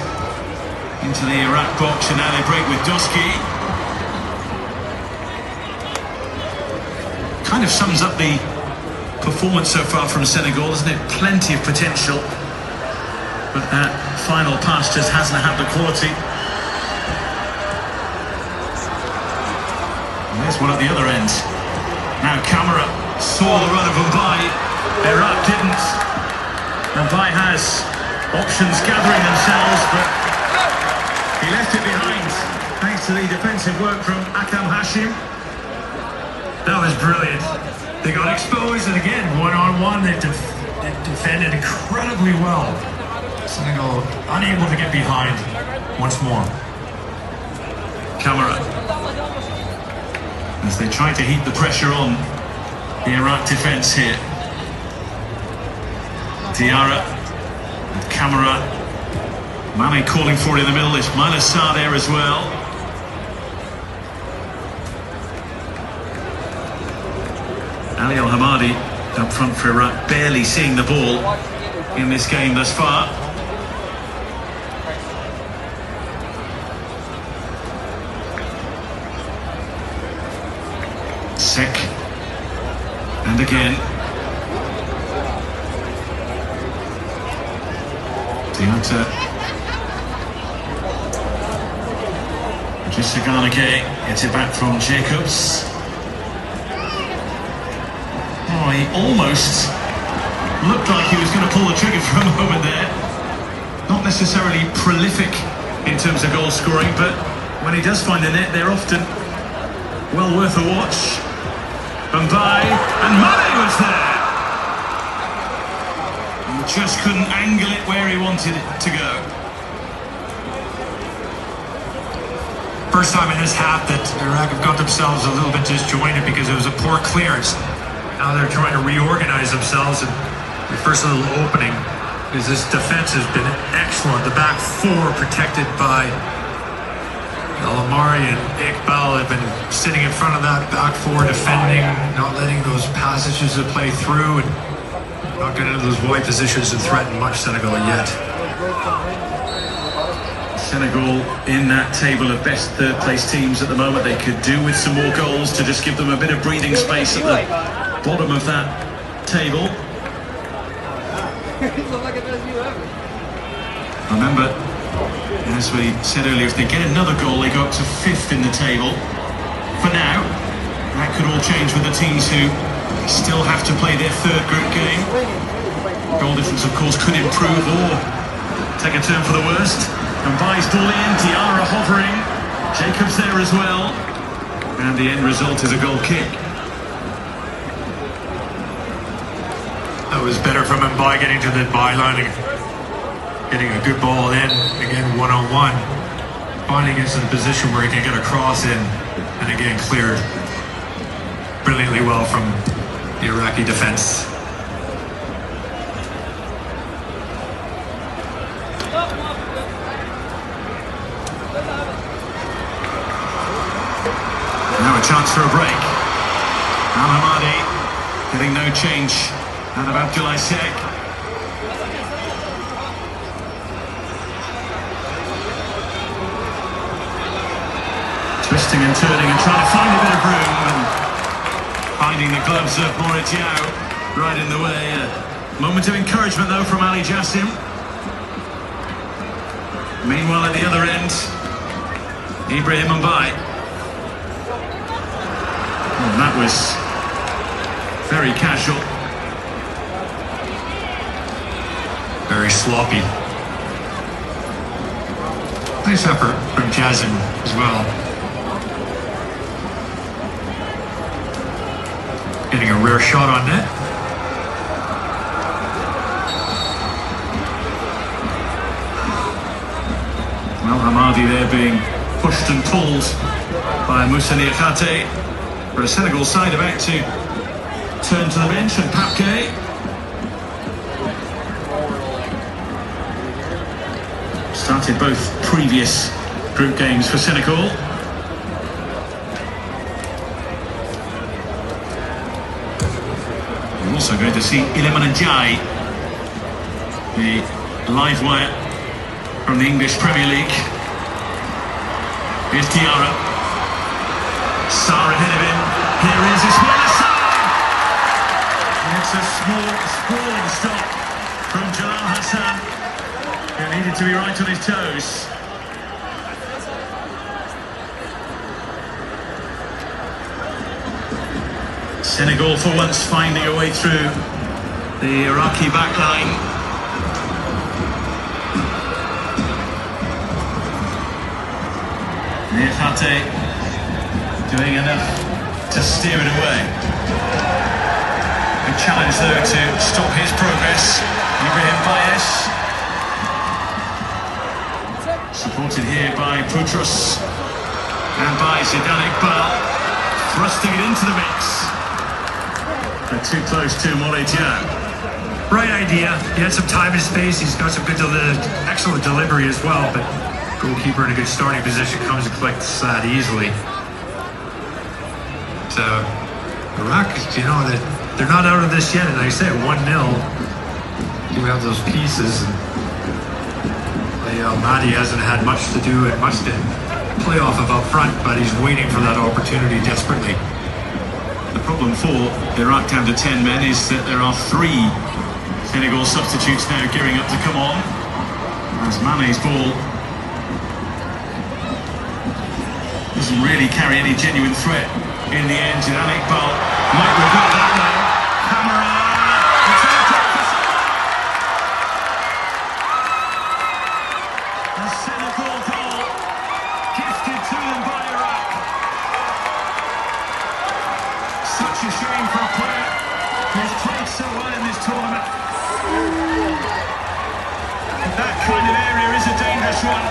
into the Iraq box, and now they break with Doski. Kind of sums up the performance so far from Senegal, isn't it? Plenty of potential, but that final pass just hasn't had the quality. And there's one at the other end. Now Camara saw the run of Mbai. Iraq didn't. Mbai has options gathering themselves, but he left it behind thanks to the defensive work from Akam Hashim. That was brilliant. They got exposed, and again, one-on-one, they defended incredibly well. Senegal unable to get behind once more. Camara, as they try to heap the pressure on the Iraq defence here. Diarra, and Camara, Mane calling for it in the middle. There's Manasar there as well. Ali Al-Hamadi up front for Iraq, barely seeing the ball in this game thus far. Sek And again. Dianta. Just Saganake gets it back from Jacobs. Oh, he almost looked like he was going to pull the trigger for a moment there. Not necessarily prolific in terms of goal scoring, but when he does find the net, they're often well worth a watch. Mbaye, and Mane was there. He just couldn't angle it where he wanted it to go. First time in this half that Iraq have got themselves a little bit disjointed because it was a poor clearance. Now they're trying to reorganize themselves, and the first little opening is this defense has been excellent. The back four protected by Alamari and Iqbal have been sitting in front of that back four, defending, not letting those passages of play through, and not getting into those wide positions and threaten much Senegal yet. Senegal in that table of best third-place teams at the moment. They could do with some more goals to just give them a bit of breathing space at the bottom of that table. Remember, as we said earlier, if they get another goal, they go up to 5th in the table. For now, that could all change with the teams who still have to play their third group game. Goal difference, of course, could improve or take a turn for the worst. Mbaye's ball in, Diarra hovering, Jacobs there as well, and the end result is a goal kick. That was better from Mbaye getting to the byline, getting a good ball in, again one-on-one, finding us in a position where he can get a cross in, and again cleared brilliantly well from the Iraqi defense. Now a chance for a break. Al-Hamadi getting no change out of Abdoulaye Seck. Twisting and turning and trying to find a bit of room, and finding the gloves of Mourad Diaw right in the way. A moment of encouragement though from Ali Jassim. Meanwhile at the other end, Ibrahim Mbaye. And that was very casual. Very sloppy. Nice effort from Jassim as well. Getting a rare shot on net. Well, Hamadi there being pushed and pulled by Moussa Niakhaté. For a Senegal side about to turn to the bench, and Papke started both previous group games for Senegal. We're also going to see Iliman Ndiaye, the live wire from the English Premier League. Here's Diarra. Sarr ahead of him. Here is Ismaila Sarr. It's a small, sprawling stop from Jalal Hassan, who needed to be right on his toes. Senegal for once finding a way through the Iraqi backline. Niakhaté doing enough to steer it away. A challenge though to stop his progress. Ibrahim Baez, supported here by Boutros and by Zidane Iqbal, thrusting it into the mix. They're too close to Mourad Diaw. Right idea. He had some time and space. He's got some good, excellent delivery as well. But goalkeeper in a good starting position comes and collects that easily. Iraq, you know, they're not out of this yet. And like I said, 1-0. You have those pieces. And Madi hasn't had much to do and much to play off of up front, but he's waiting for that opportunity desperately. The problem for Iraq down to 10 men is that there are 3 Senegal substitutes now gearing up to come on. As Mane's ball doesn't really carry any genuine threat in the end. And Iqbal might regret that now. Camera. It's out for a Senegal goal gifted to them by Iraq. Such a shame for a player who's played so well in this tournament. That kind of area is a dangerous one.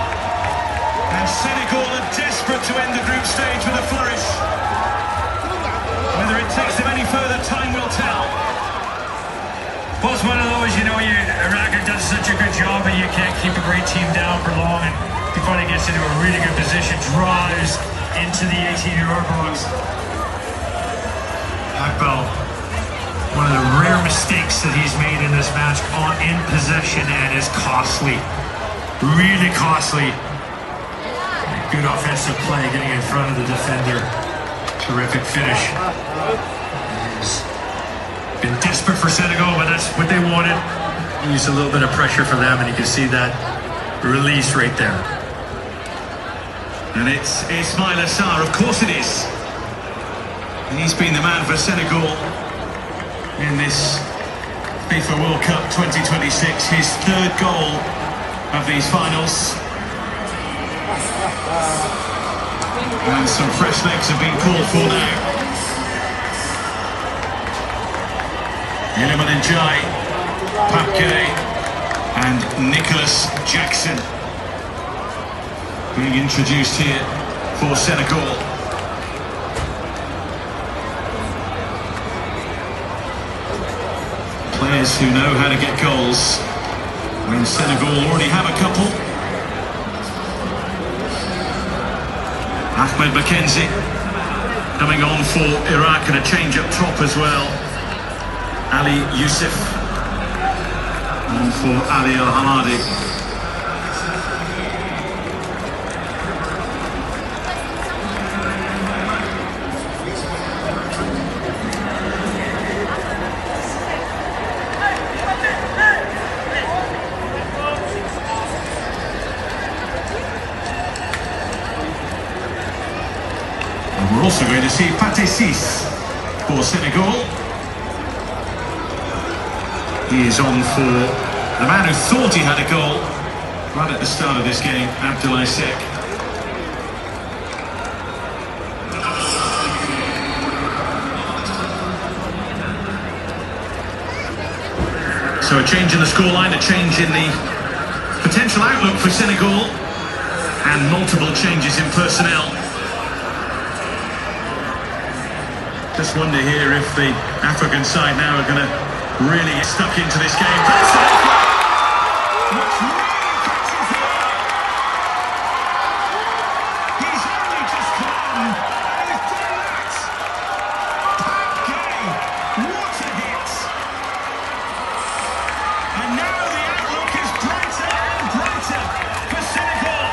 And Senegal are desperate to end the group stage with a flourish. Whether it takes them any further, time will tell. Well, it's one of those, Iraq does such a good job, but you can't keep a great team down for long. And he finally gets into a really good position, drives into the 18-yard box. Iqbal, one of the rare mistakes that he's made in this match in possession, and is costly. Really costly. Good offensive play, getting in front of the defender. Terrific finish. He's been desperate for Senegal, but that's what they wanted. Used a little bit of pressure for them, and you can see that release right there. And it's Ismail Assar, of course it is. He's been the man for Senegal in this FIFA World Cup 2026, his 3rd goal of these finals. And some fresh legs have been called for now. Iliman Ndiaye, Pape Gueye and Nicholas Jackson being introduced here for Senegal. Players who know how to get goals when Senegal already have a couple. Ahmed Mackenzie coming on for Iraq, and a change up top as well. Ali Youssef on for Ali Al-Hamadi. We're also going to see Pathé Ciss for Senegal. He is on for the man who thought he had a goal right at the start of this game, Abdoulaye Seck. So a change in the scoreline, a change in the potential outlook for Senegal, and multiple changes in personnel. Just wonder here if the African side now are going to really get stuck into this game. What's really impressive here? He's only just come on, and he's done that. Pape Gueye, what a hit! And now the outlook is brighter and brighter for Senegal.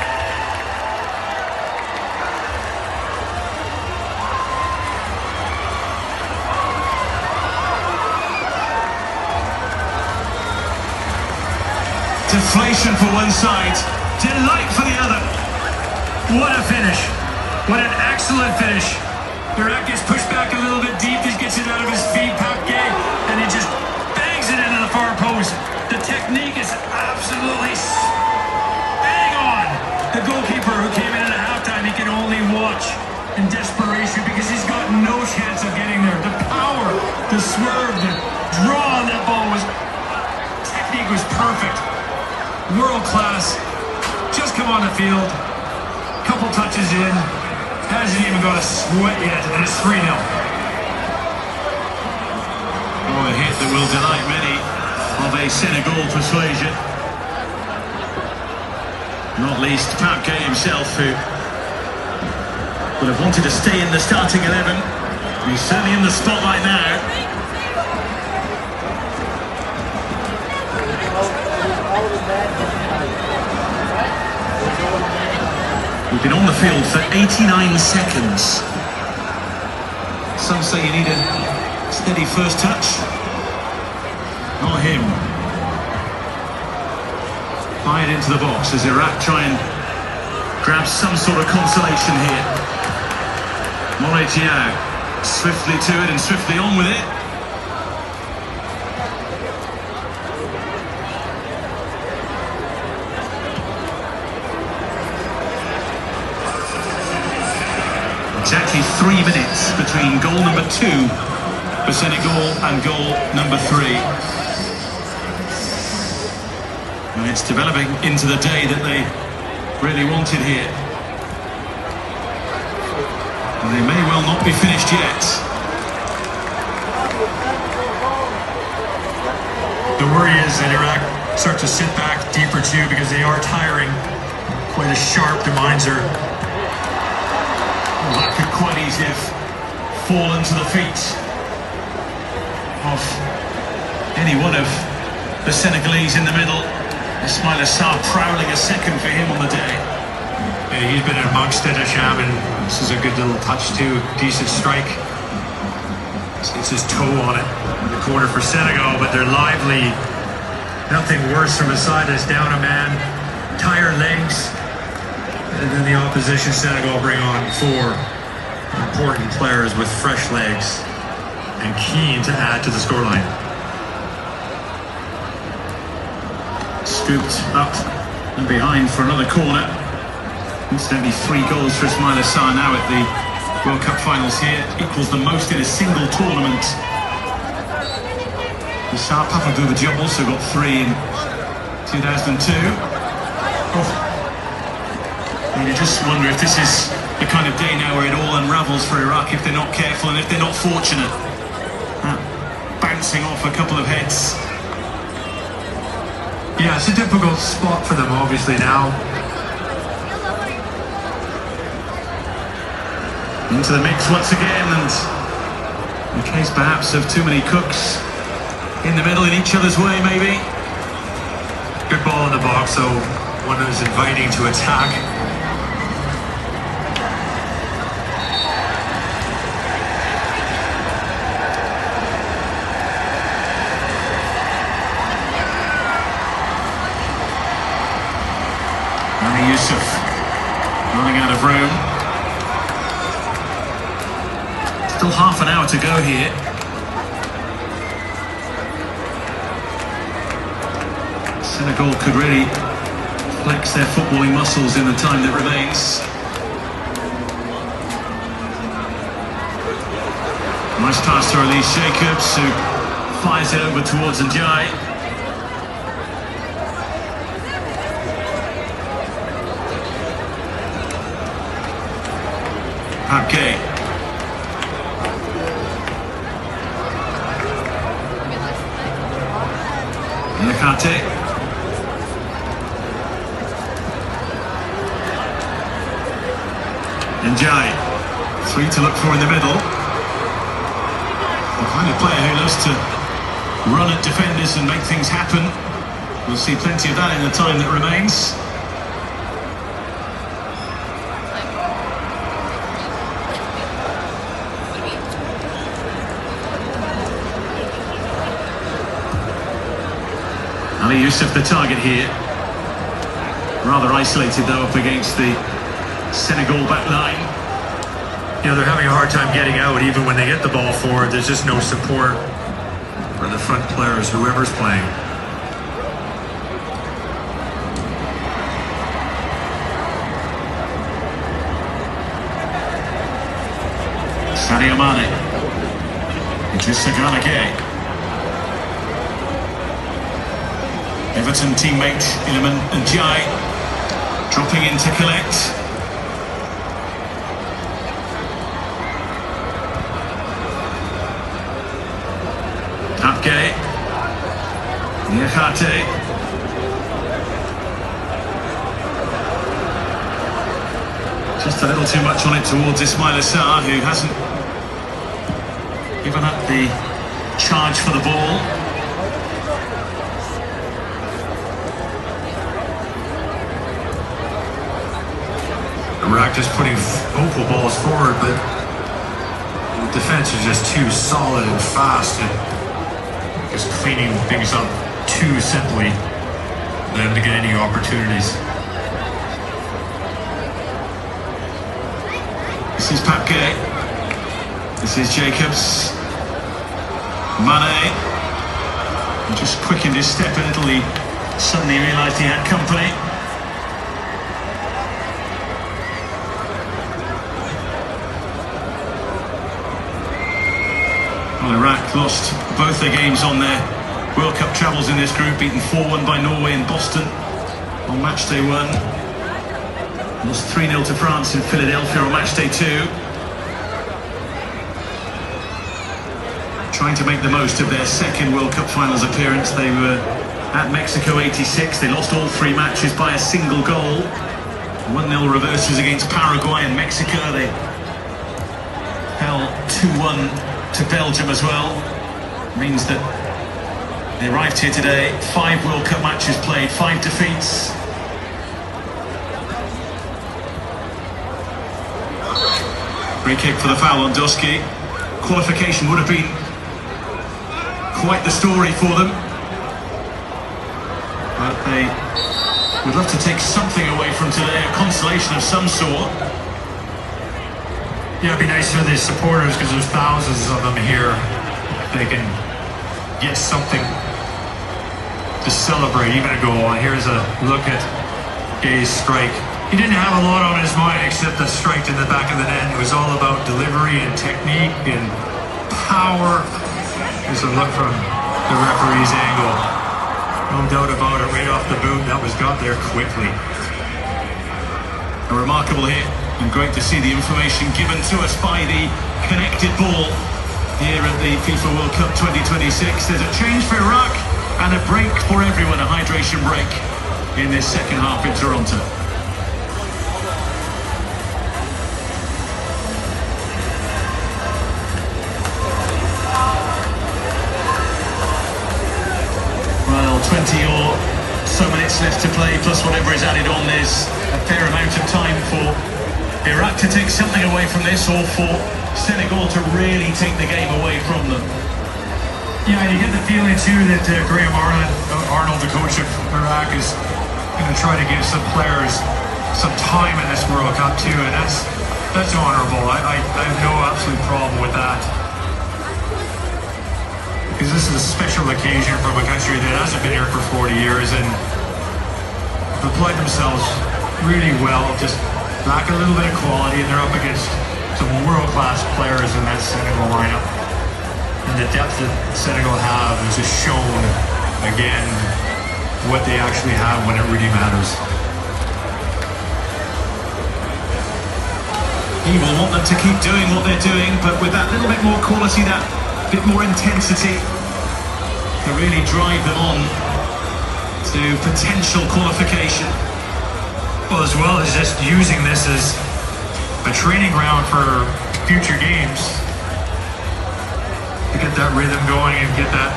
Deflation for one side, delight for the other. What a finish. What an excellent finish. Iraq gets pushed back a little bit deep, just gets it out of his feet, Pape Gueye, and he just bangs it into the far post. The technique is absolutely bang on. The goalkeeper who came in at halftime, he can only watch in desperation because he's got no chance of getting there. The power, the swerve, the draw on that ball technique was perfect. World class, just come on the field, couple touches in, hasn't even got a sweat yet, and it's 3-0. Oh, a hit that will delight many of a Senegal persuasion. Not least Pape Gueye himself, who would have wanted to stay in the starting 11. He's certainly in the spotlight now. We've been on the field for 89 seconds. Some say you need a steady first touch. Not him. Fired into the box as Iraq try and grab some sort of consolation here. Moretier swiftly to it and swiftly on with it. Exactly 3 minutes between goal number 2 for Senegal and goal number 3. And it's developing into the day that they really wanted here. And they may well not be finished yet. The worry is that Iraq start to sit back deeper too, because they are tiring. Quite as sharp, their minds are. Well, that could quite easily have fallen to the feet of any one of the Senegalese in the middle. Ismail Assar prowling a second for him on the day. Yeah, he's been amongst it, Asham, and this is a good little touch too. Decent strike. It's his toe on it in the corner for Senegal, but they're lively. Nothing worse from a side that's down a man, tired legs, and then the opposition Senegal bring on 4 important players with fresh legs and keen to add to the scoreline. Scooped up and behind for another corner. Incidentally, 3 goals for Ismail Assar now at the World Cup finals here. Equals the most in a single tournament. Assar Papadou Diop also got 3 in 2002. Oh. And you just wonder if this is the kind of day now where it all unravels for Iraq if they're not careful and if they're not fortunate. Bouncing off a couple of heads. Yeah, it's a difficult spot for them, obviously, now. Into the mix once again, and in the case perhaps of too many cooks in the middle, in each other's way, maybe. Good ball in the box, so one who's inviting to attack. Yusuf running out of room. Still half an hour to go here. Senegal could really flex their footballing muscles in the time that remains. Nice pass to Elise Jacobs, who fires it over towards Njai. Okay. Nakate. Njai. 3 to look for in the middle. The kind of player who loves to run at defenders and make things happen. We'll see plenty of that in the time that remains. Ali Yusuf the target here. Rather isolated though up against the Senegal back line. You know, they're having a hard time getting out even when they get the ball forward. There's just no support for the front players, whoever's playing. Sadio Mane. Idrissa Gana Gueye. Everton teammate Iliman Njai dropping in to collect. Abgay. Niakate. Just a little too much on it towards Ismail Assar, who hasn't given up the charge for the ball. Iraq just putting vocal balls forward, but defense is just too solid and fast and just cleaning things up too simply for them to get any opportunities. This is Papke. This is Jacobs. Mane. He just quickened his step a little. He suddenly realised he had company. Well, Iraq lost both their games on their World Cup travels in this group, beaten 4-1 by Norway in Boston on match day 1. Lost 3-0 to France in Philadelphia on match day 2. Trying to make the most of their second World Cup finals appearance. They were at Mexico 86. They lost all 3 matches by a single goal. 1-0 reverses against Paraguay and Mexico. They fell 2-1 to Belgium as well. Means that they arrived here today, 5 World Cup matches played, 5 defeats. Free kick for the foul on Dusky. Qualification would have been quite the story for them. But they would love to take something away from today, a consolation of some sort. Yeah, it'd be nice for the supporters because there's thousands of them here. They can get something to celebrate, even a goal. And here's a look at Gay's strike. He didn't have a lot on his mind except the strike in the back of the net. It was all about delivery and technique and power. Here's a look from the referee's angle. No doubt about it, right off the boot, that was got there quickly. A remarkable hit, and great to see the information given to us by the connected ball here at the FIFA World Cup 2026. There's a change for Iraq and a break for everyone, a hydration break in this second half in Toronto. Well, 20 or so minutes left to play, plus whatever is added on. There's a fair amount of time for Iraq to take something away from this, or for Senegal to really take the game away from them. Yeah, you get the feeling too that Graham Arnold, the coach of Iraq, is going to try to give some players some time in this World Cup too, and that's honourable. I have no absolute problem with that. Because this is a special occasion from a country that hasn't been here for 40 years and have played themselves really well, just lack a little bit of quality, and they're up against some world-class players in that Senegal lineup. And the depth that Senegal have has just shown, again, what they actually have when it really matters. He will want them to keep doing what they're doing, but with that little bit more quality, that bit more intensity to really drive them on to potential qualification. Well, as well as just using this as a training ground for future games, to get that rhythm going and get that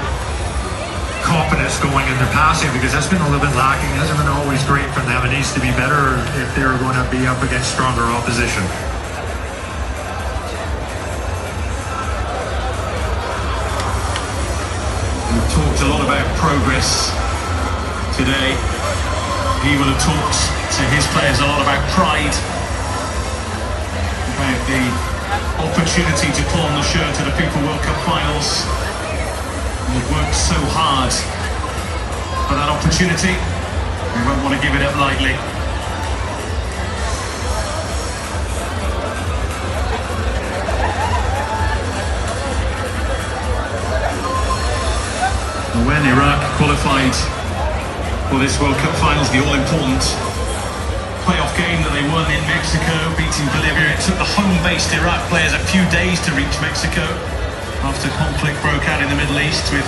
confidence going in their passing, because that's been a little bit lacking. It hasn't been always great from them. It needs to be better if they're going to be up against stronger opposition. We've talked a lot about progress today. He will have talked to his players a lot about pride, about the opportunity to pull on the shirt at the FIFA World Cup finals. They've worked so hard for that opportunity. We won't want to give it up lightly. When Iraq qualified for this World Cup finals, the all-important playoff game that they won in Mexico, beating Bolivia, it took the home-based Iraq players a few days to reach Mexico after conflict broke out in the Middle East. With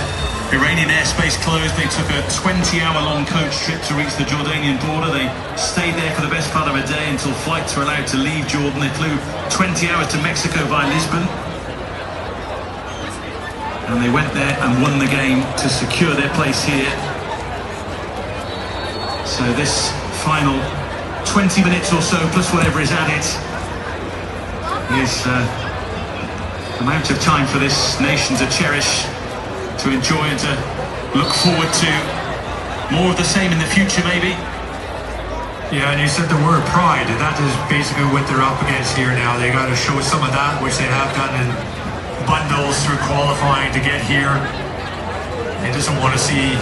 Iranian airspace closed, they took a 20-hour-long coach trip to reach the Jordanian border. They stayed there for the best part of a day until flights were allowed to leave Jordan. They flew 20 hours to Mexico via Lisbon. And they went there and won the game to secure their place here. So this final 20 minutes or so, plus whatever is added, is amount of time for this nation to cherish, to enjoy and to look forward to more of the same in the future maybe. Yeah, and you said the word pride. That is basically what they're up against here now. They got to show some of that, which they have done in bundles through qualifying to get here. They just don't want to see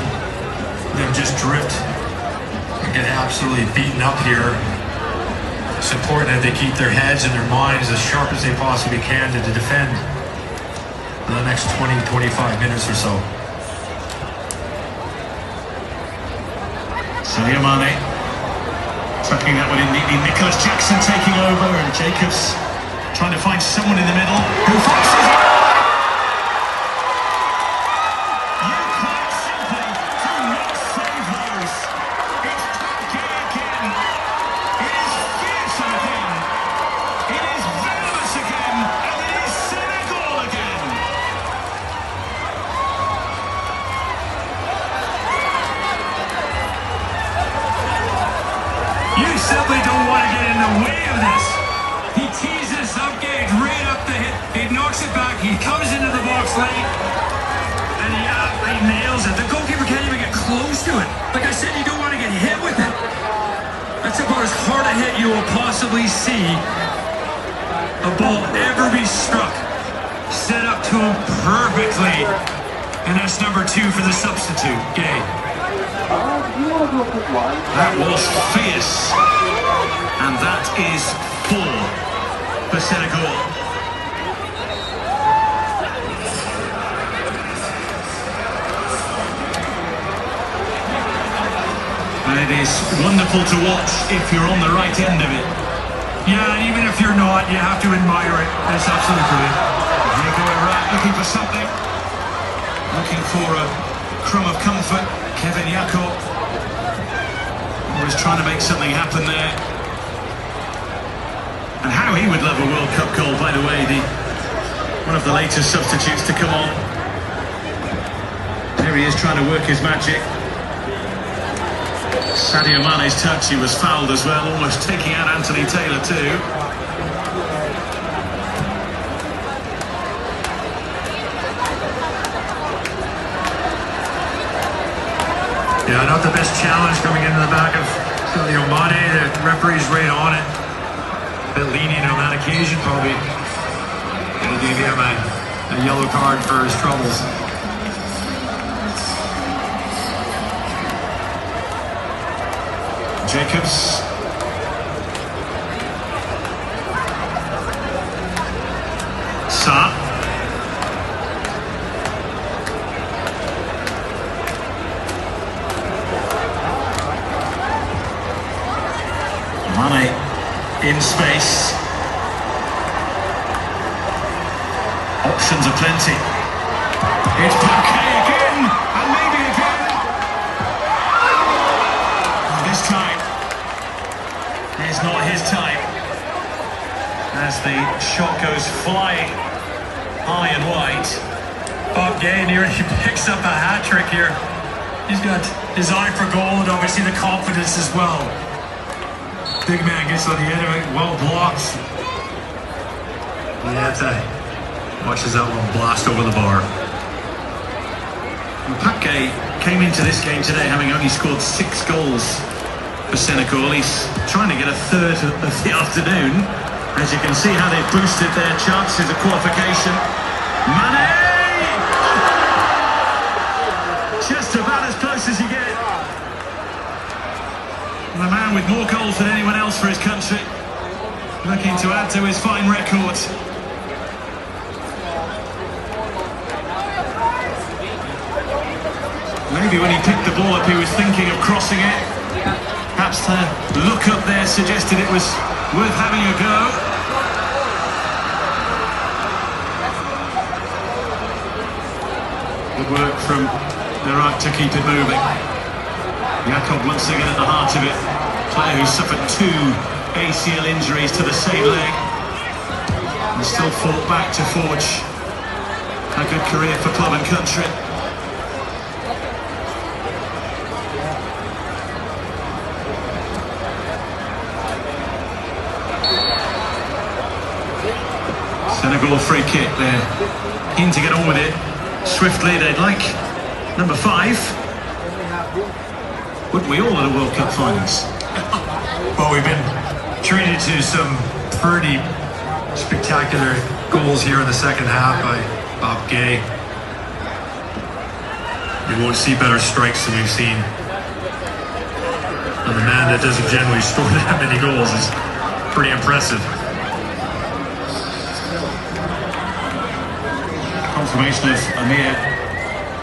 them just drift and get absolutely beaten up here. It's important that they keep their heads and their minds as sharp as they possibly can to defend for the next 20-25 minutes or so. Sadio Mane tucking that one in neatly. Nicholas Jackson taking over, and Jacobs trying to find someone in the middle who focuses it. You quite simply do not save those. It's Piqué again. It is fearsome again. It is venomous again. And it is Senegal again. You simply don't want to get in the way of this. He teases up Gage right up the hip. He knocks it back. He comes into the box late. And he nails it. The goalkeeper can't even get close to it. Like I said, you don't want to get hit with it. That's about as hard a hit you will possibly see a ball ever be struck. Set up to him perfectly. And that's number 2 for the substitute, Gay. That was fierce, and that is 4 for Senegal. And it is wonderful to watch if you're on the right end of it. Yeah, and even if you're not, you have to admire it. It's absolutely brilliant. Senegal and Iraq looking for something, looking for a crumb of comfort. Kevin Jakob was trying to make something happen there. And how he would love a World Cup goal, by the way, one of the latest substitutes to come on. There he is trying to work his magic. Sadio Mane's touch, he was fouled as well, almost taking out Anthony Taylor too. Yeah, not the best challenge coming into the back of Sadio Mane. The referee's right on it. A bit lenient on that occasion, probably. And he gave him a yellow card for his troubles. Jacobs. Sa. Mane in space. Options are plenty. It's Piqué again, and maybe again. This time is not his time. As the shot goes flying high and wide. Bob Gay nearly picks up a hat-trick here. He's got his eye for goal and obviously the confidence as well. Big man gets on the end of it, well blocked. Yeah, watches that one blast over the bar. Piqué came into this game today having only scored 6 goals for Senegal. He's trying to get a third of the afternoon. As you can see how they've boosted their chances of qualification. Mane! Just about as close as you get. And a man with more goals than anyone else for his country, looking to add to his fine record. Maybe when he picked the ball up he was thinking of crossing it. Perhaps the look up there suggested it was worth having a go. Good work from Iraq to keep it moving. Jakob once again at the heart of it. Player who suffered 2 ACL injuries to the same leg and still fought back to forge a good career for club and country. Senegal free kick. They're keen to get on with it swiftly. They'd like number 5. Wouldn't we all at a World Cup finals? Well, we've been treated to some pretty spectacular goals here in the second half by Bob Gay. You won't see better strikes than we've seen. And the man that doesn't generally score that many goals is pretty impressive. Confirmation of Amir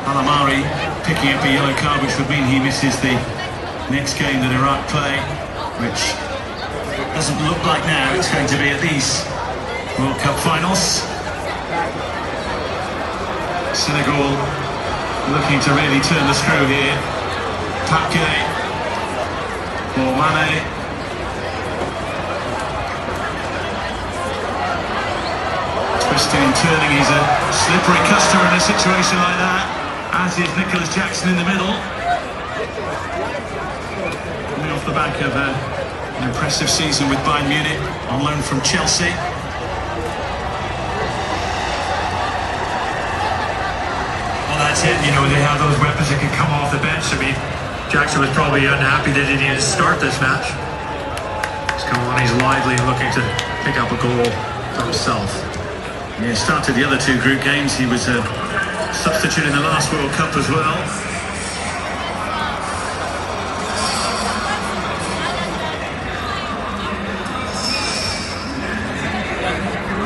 Alamari picking up a yellow card, which would mean he misses the next game that Iraq play, which doesn't look like now it's going to be at these World Cup finals. Senegal looking to really turn the screw here. Paquet for Mane. Twisting and turning, he's a slippery customer in a situation like that, as is Nicholas Jackson in the middle. Coming off the back of an impressive season with Bayern Munich, on loan from Chelsea. Well, that's it, you know, they have those weapons that can come off the bench. I mean, Jackson was probably unhappy that he didn't start this match. He's come on, he's lively and looking to pick up a goal for himself. Yeah, started the other 2 group games. He was a substitute in the last World Cup as well.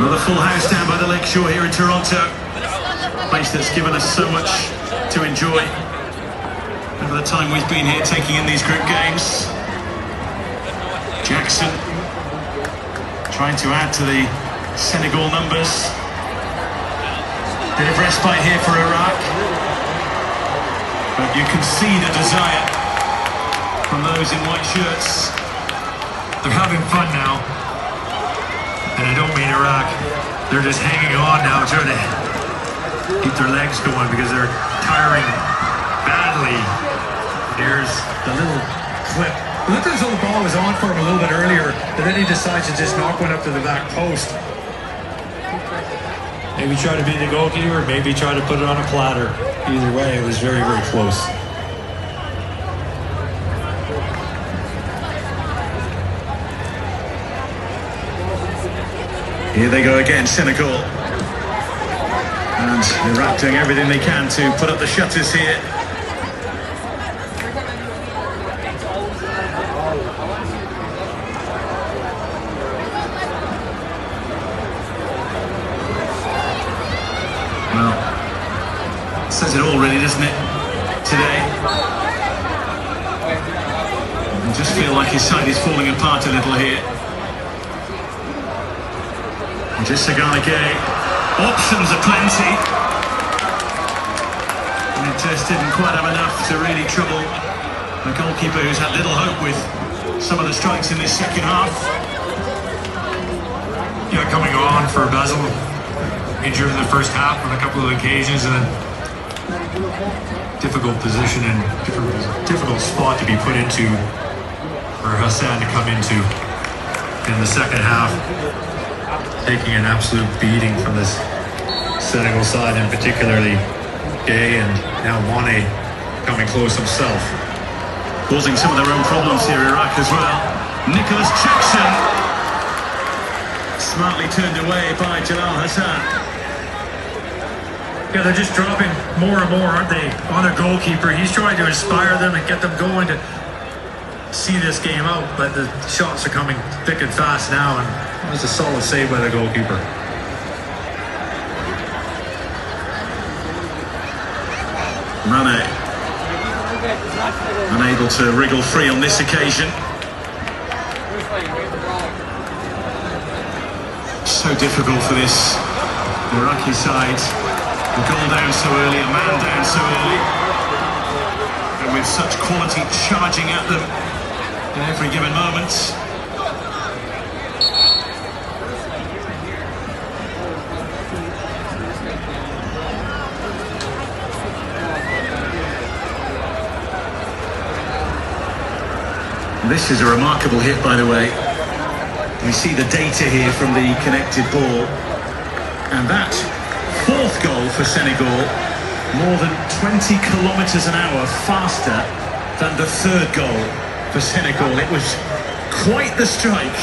Another full house down by the lakeshore here in Toronto. A place that's given us so much to enjoy over the time we've been here taking in these group games. Jackson trying to add to the Senegal numbers. Bit of respite here for Iraq, but you can see the desire from those in white shirts. They're having fun now, and I don't mean Iraq. They're just hanging on now, trying to keep their legs going because they're tiring badly. Here's the little clip. It looked as though the ball was on for him a little bit earlier, but then he decides to just knock one up to the back post. Maybe try to be the goalkeeper, maybe try to put it on a platter. Either way, it was very, very close. Here they go again, Senegal. And Iraq doing everything they can to put up the shutters here. Well, says it all really, doesn't it, today? I just feel like his side is falling apart a little here. Just Senegal Gay. Options are plenty. And it just didn't quite have enough to really trouble the goalkeeper, who's had little hope with some of the strikes in this second half. Yeah, coming on for Basil. Injured in the first half on a couple of occasions, and a difficult position and difficult spot to be put into for Hassan to come into in the second half, taking an absolute beating from this Senegal side, and particularly Gay and now Mane coming close himself. Causing some of their own problems here, Iraq as well. Nicholas Jackson smartly turned away by Jalal Hassan. Yeah, they're just dropping more and more, aren't they, on their goalkeeper. He's trying to inspire them and get them going to see this game out, but the shots are coming thick and fast now, and that's a solid save by the goalkeeper. Mane unable to wriggle free on this occasion. So difficult for this Iraqi side. A goal down so early, a man down so early, and with such quality charging at them in every given moment. This is a remarkable hit, by the way. We see the data here from the connected ball. And that fourth goal for Senegal, more than 20 kilometres an hour faster than the third goal for Senegal. It was quite the strike.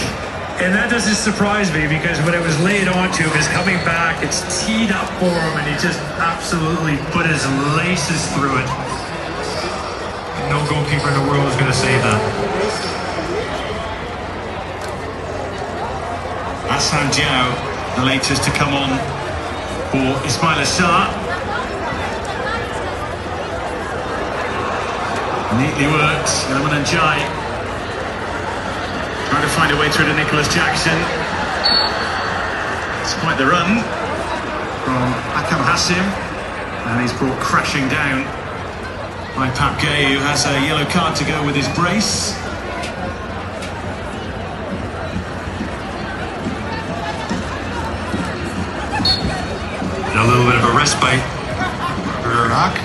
And that doesn't surprise me, because when it was laid onto him, he's coming back, it's teed up for him, and he just absolutely put his laces through it. No goalkeeper in the world is going to save that. Hassan Diao, the latest to come on for Ismail Assar. Neatly worked, Iliman Ndiaye trying to find a way through to Nicholas Jackson. It's quite the run from Akam Hassim, and he's brought crashing down by Pape Gueye, who has a yellow card to go with his brace. And a little bit of a respite for Iraq.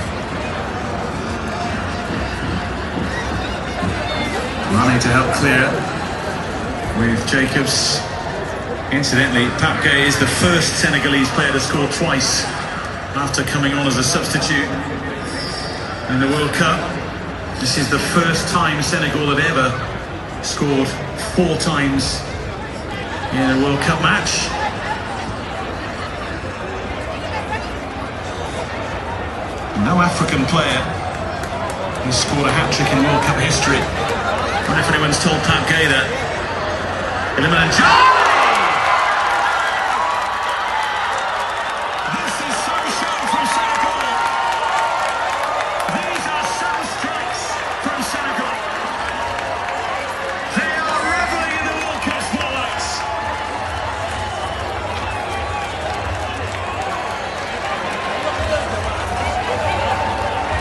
Mane to help clear with Jacobs. Incidentally, Pape Gueye is the first Senegalese player to score twice after coming on as a substitute in the World Cup. This is the first time Senegal have ever scored 4 times in a World Cup match. No African player has scored a hat-trick in World Cup history. I wonder if anyone's told Pape Gueye that. Iliman Ndiaye! This is some show from Senegal. These are some strikes from Senegal. They are reveling in the World Cup spotlights.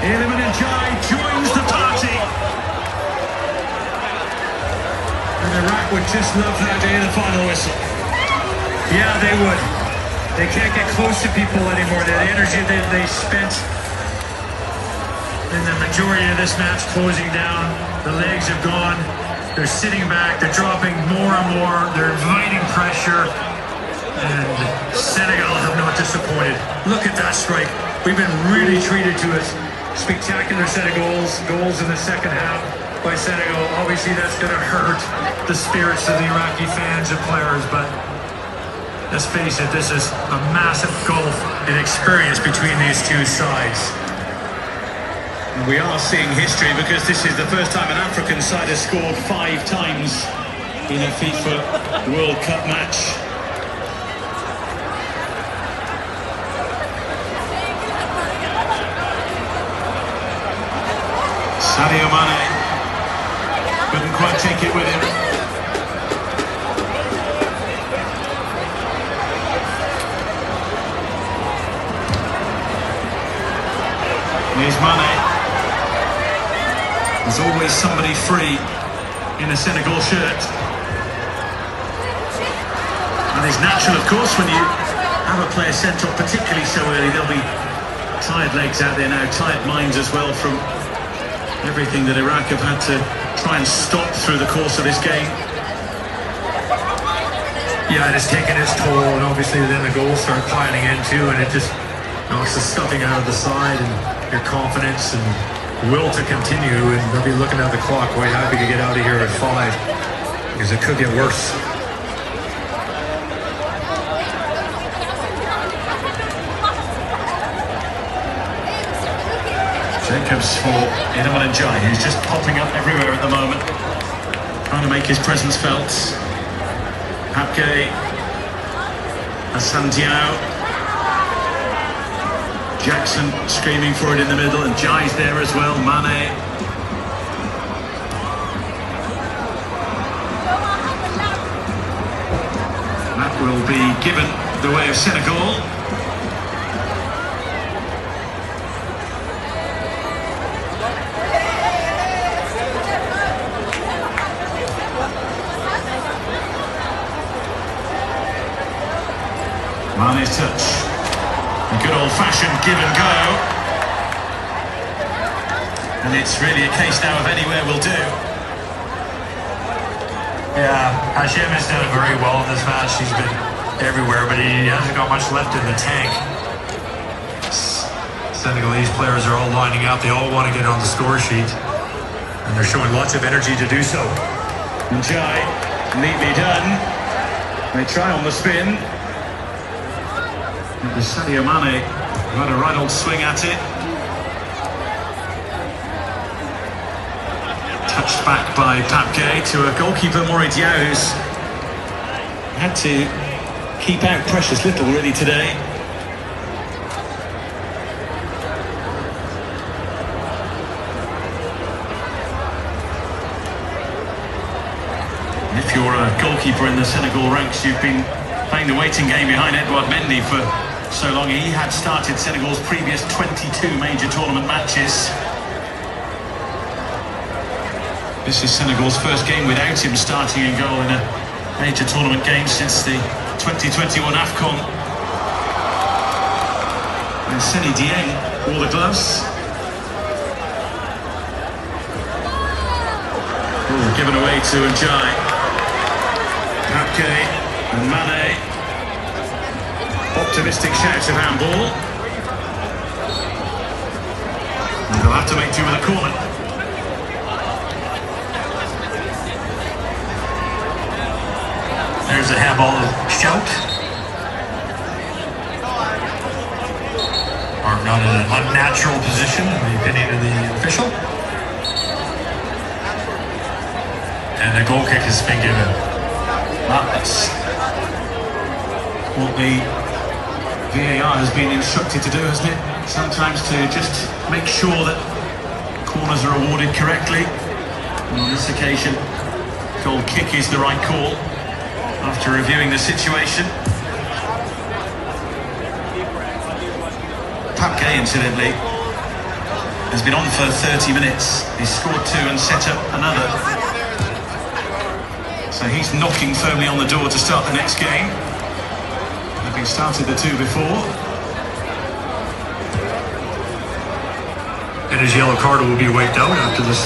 Iliman Ndiaye joins the party. And Iraq would just love that day of the final whistle. Yeah, they would. They can't get close to people anymore. The energy that they spent in the majority of this match closing down, the legs have gone. They're sitting back, they're dropping more and more, they're inviting pressure, and Senegal have not disappointed. Look at that strike. We've been really treated to a spectacular set of goals in the second half by Senegal. Obviously that's going to hurt the spirits of the Iraqi fans and players, but let's face it, this is a massive gulf in experience between these two sides. And we are seeing history, because this is the first time an African side has scored 5 times in a FIFA World Cup match. Sadio Mane couldn't quite take it with him. Here's Mane. There's always somebody free in a Senegal shirt. And it's natural, of course, when you have a player sent off particularly so early. There'll be tired legs out there now, tired minds as well from everything that Iraq have had to try and stop through the course of this game. Yeah, it has taken its toll, and obviously then the goals start piling in too, and it just knocks the stuffing out of the side and your confidence and will to continue, and they'll be looking at the clock quite happy to get out of here at 5, because it could get worse. Jacobs for Iliman Ndiaye, who's just popping up everywhere at the moment, trying to make his presence felt. Pape Gueye, Hassan Diao, Jackson screaming for it in the middle, and Ndiaye's there as well. Mane. That will be given the way of Senegal. Mane's touch. A good old-fashioned give and go. And it's really a case now of anywhere will do. Yeah, Hashem has done it very well in this match. He's been everywhere, but he hasn't got much left in the tank. Senegalese players are all lining up. They all want to get on the score sheet, and they're showing lots of energy to do so. Njai, neatly done. They try on the spin. And Sadio Mane got a right old swing at it. Touched back by Papke to a goalkeeper, Mori Diaw, who's had to keep out precious little really today. If you're a goalkeeper in the Senegal ranks, you've been playing the waiting game behind Edouard Mendy for so long. He had started Senegal's previous 22 major tournament matches. This is Senegal's first game without him starting in goal in a major tournament game since the 2021 AFCON. And Seny Dieng wore the gloves. Ooh, given away to Njai. Papke and Mane. Optimistic shout of handball. And they'll have to make do with a corner. There's a handball shout. Or not in an unnatural position, in the opinion of the official. And the goal kick has been given. That's what the VAR has been instructed to do, hasn't it? Sometimes to just make sure that corners are awarded correctly. And on this occasion, goal kick is the right call after reviewing the situation. Papke, incidentally, has been on for 30 minutes. He's scored 2 and set up another. So he's knocking firmly on the door to start the next game, having started the 2 before. And his yellow card will be wiped out after this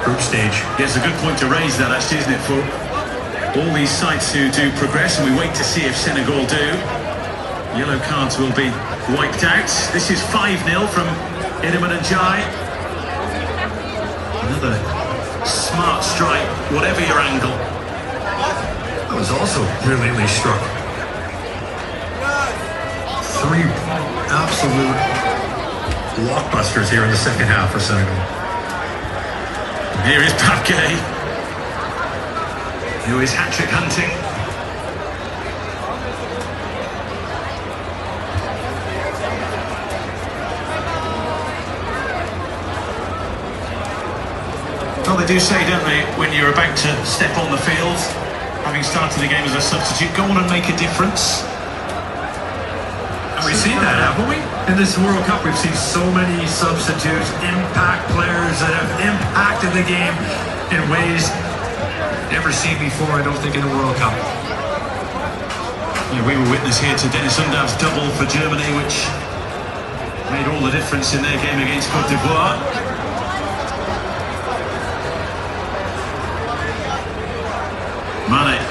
group stage. Yeah, it's a good point to raise that, actually, isn't it, for all these sides who do progress, and we wait to see if Senegal do. Yellow cards will be wiped out. This is 5-0 from Iliman Njai. Another smart strike, whatever your angle. That was also brilliantly struck. 3 absolute blockbusters here in the second half for Senegal. Here is Papke, who is hat-trick hunting. Well, they do say, don't they, when you're about to step on the field, having started the game as a substitute, go on and make a difference. And we've seen that, haven't we? In this World Cup, we've seen so many substitutes, impact players that have impacted the game in ways never seen before, I don't think, in a World Cup. Yeah, we were witness here to Dennis Undav's double for Germany, which made all the difference in their game against Cote d'Ivoire. Mane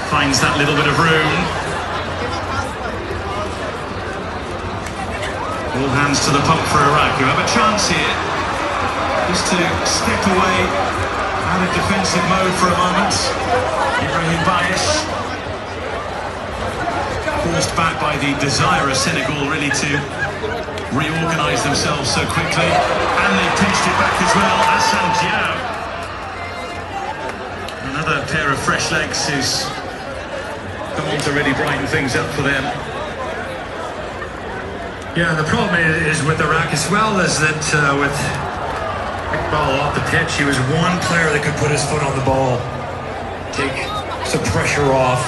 finds that little bit of room. All hands to the pump for Iraq, who have a chance here just to step away out of defensive mode for a moment. Ibrahim Bayesh, forced back by the desire of Senegal really to reorganise themselves so quickly, and they pinched it back as well. Hassan Diao, another pair of fresh legs who's come on to really brighten things up for them. Yeah, the problem is with Iraq as well is that with Iqbal off the pitch, he was one player that could put his foot on the ball, take some pressure off,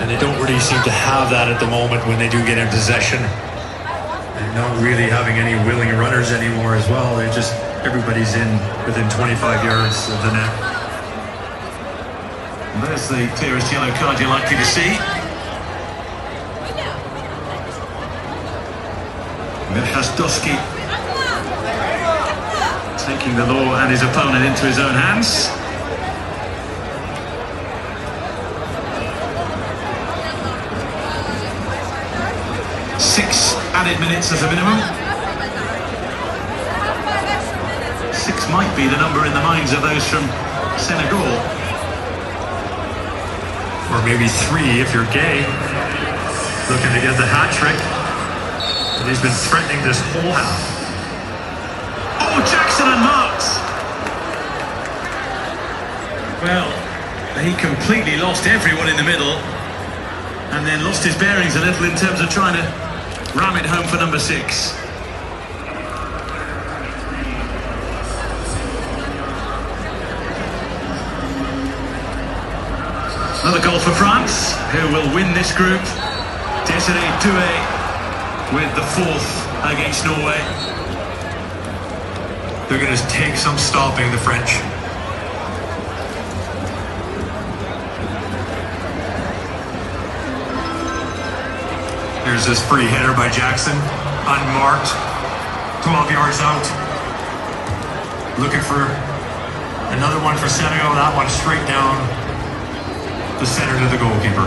and they don't really seem to have that at the moment when they do get in possession. They're not really having any willing runners anymore as well. They're just, everybody's in within 25 yards of the net. And there's the clearest yellow card you're likely to see. Verhasdowski taking the law and his opponent into his own hands. added minutes as a minimum. 6 might be the number in the minds of those from Senegal. Or maybe 3 if you're Gay, looking to get the hat trick. And he's been threatening this whole half. Oh, Jackson unmarked. Well, he completely lost everyone in the middle and then lost his bearings a little in terms of trying to ram it home for number 6. Another goal for France, who will win this group. Desiree Doué with the 4th against Norway. They're going to take some stopping, the French. There's this free header by Jackson, unmarked, 12 yards out. Looking for another one for Senegal, that one straight down the center to the goalkeeper.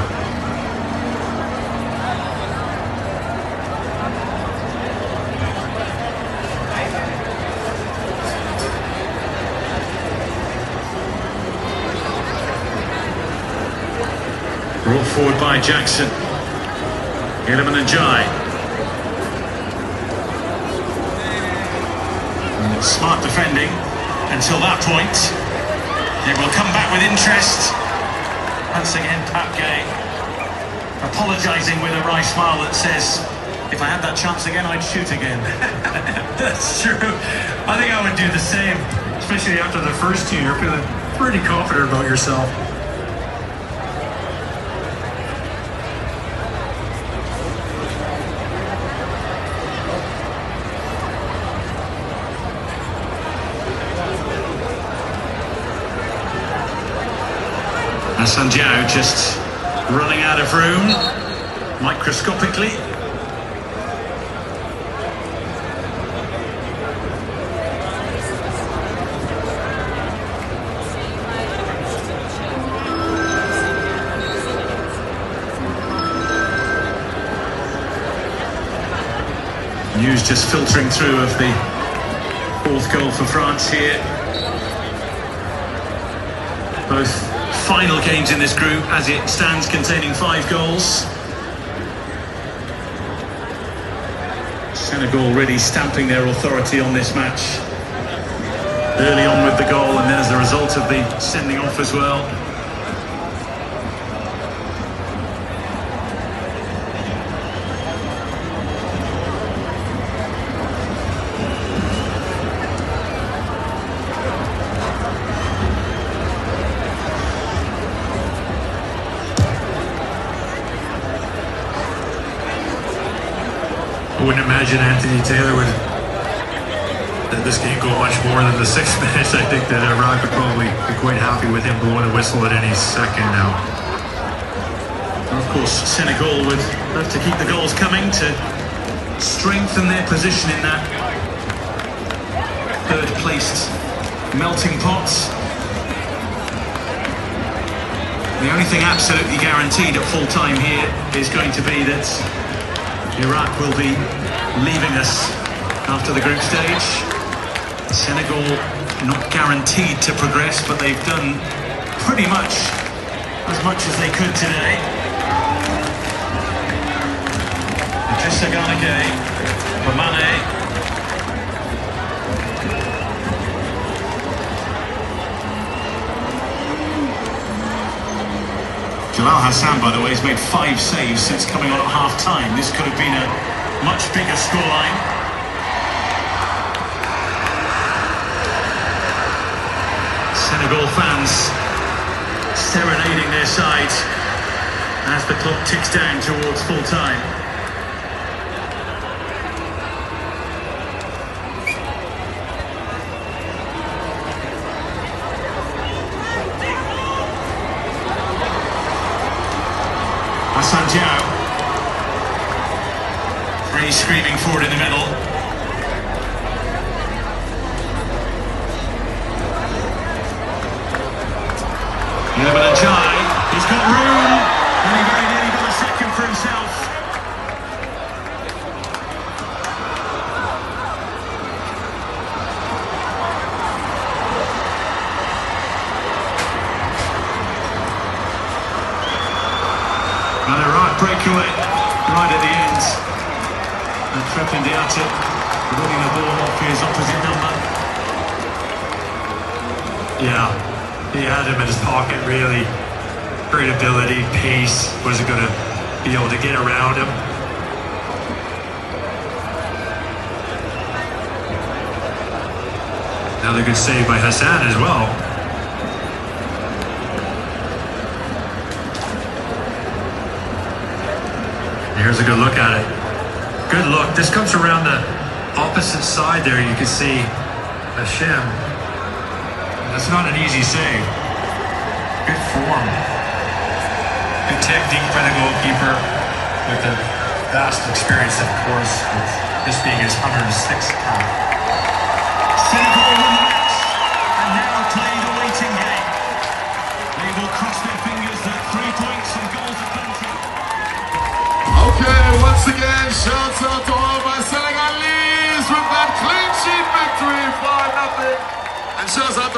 Brought forward by Jackson. Iliman and Jai. Smart defending until that point. It will come back with interest. Once again, Pat Gay apologising with a wry smile that says, if I had that chance again, I'd shoot again. That's true. I think I would do the same, especially after the first 2. You're feeling pretty confident about yourself. Sanjiao just running out of room, microscopically. News just filtering through of the 4th goal for France here. Both final games in this group as it stands containing 5 goals. Senegal really stamping their authority on this match early on with the goal and then as a result of the sending off as well. I wouldn't imagine Anthony Taylor would let this game go much more than the 6 minutes. I think that Iraq would probably be quite happy with him blowing a whistle at any second now. And of course, Senegal would love to keep the goals coming to strengthen their position in that 3rd placed melting pot. The only thing absolutely guaranteed at full time here is going to be that Iraq will be leaving us after the group stage. Senegal not guaranteed to progress, but they've done pretty much as they could today. Idrissa Gana Gueye, Mane. Jalal Hassan, by the way, has made 5 saves since coming on at half-time. This could have been a much bigger scoreline. Senegal fans serenading their side as the clock ticks down towards full-time. Sanjiao, 3 screaming forward in the middle. Iliman and Jai, he's got room, and he very nearly got a second for himself. breakaway right at the end. And Treppendiate winning the ball off his opposite number. Yeah, he had him in his pocket, really. Great ability, pace, wasn't going to be able to get around him. Another good save by Hassan as well. Here's a good look at it. Good look. This comes around the opposite side there. You can see Hashem. That's not an easy save. Good form. Good technique by the goalkeeper with the vast experience, of course, with this being his 106th cap. Senegal relax and now play the waiting game. They will cross their fingers that 3 points and goals are plenty. Okay, once again, shouts out to all my Senegalese with that clean sheet victory, 4-0. And shouts out to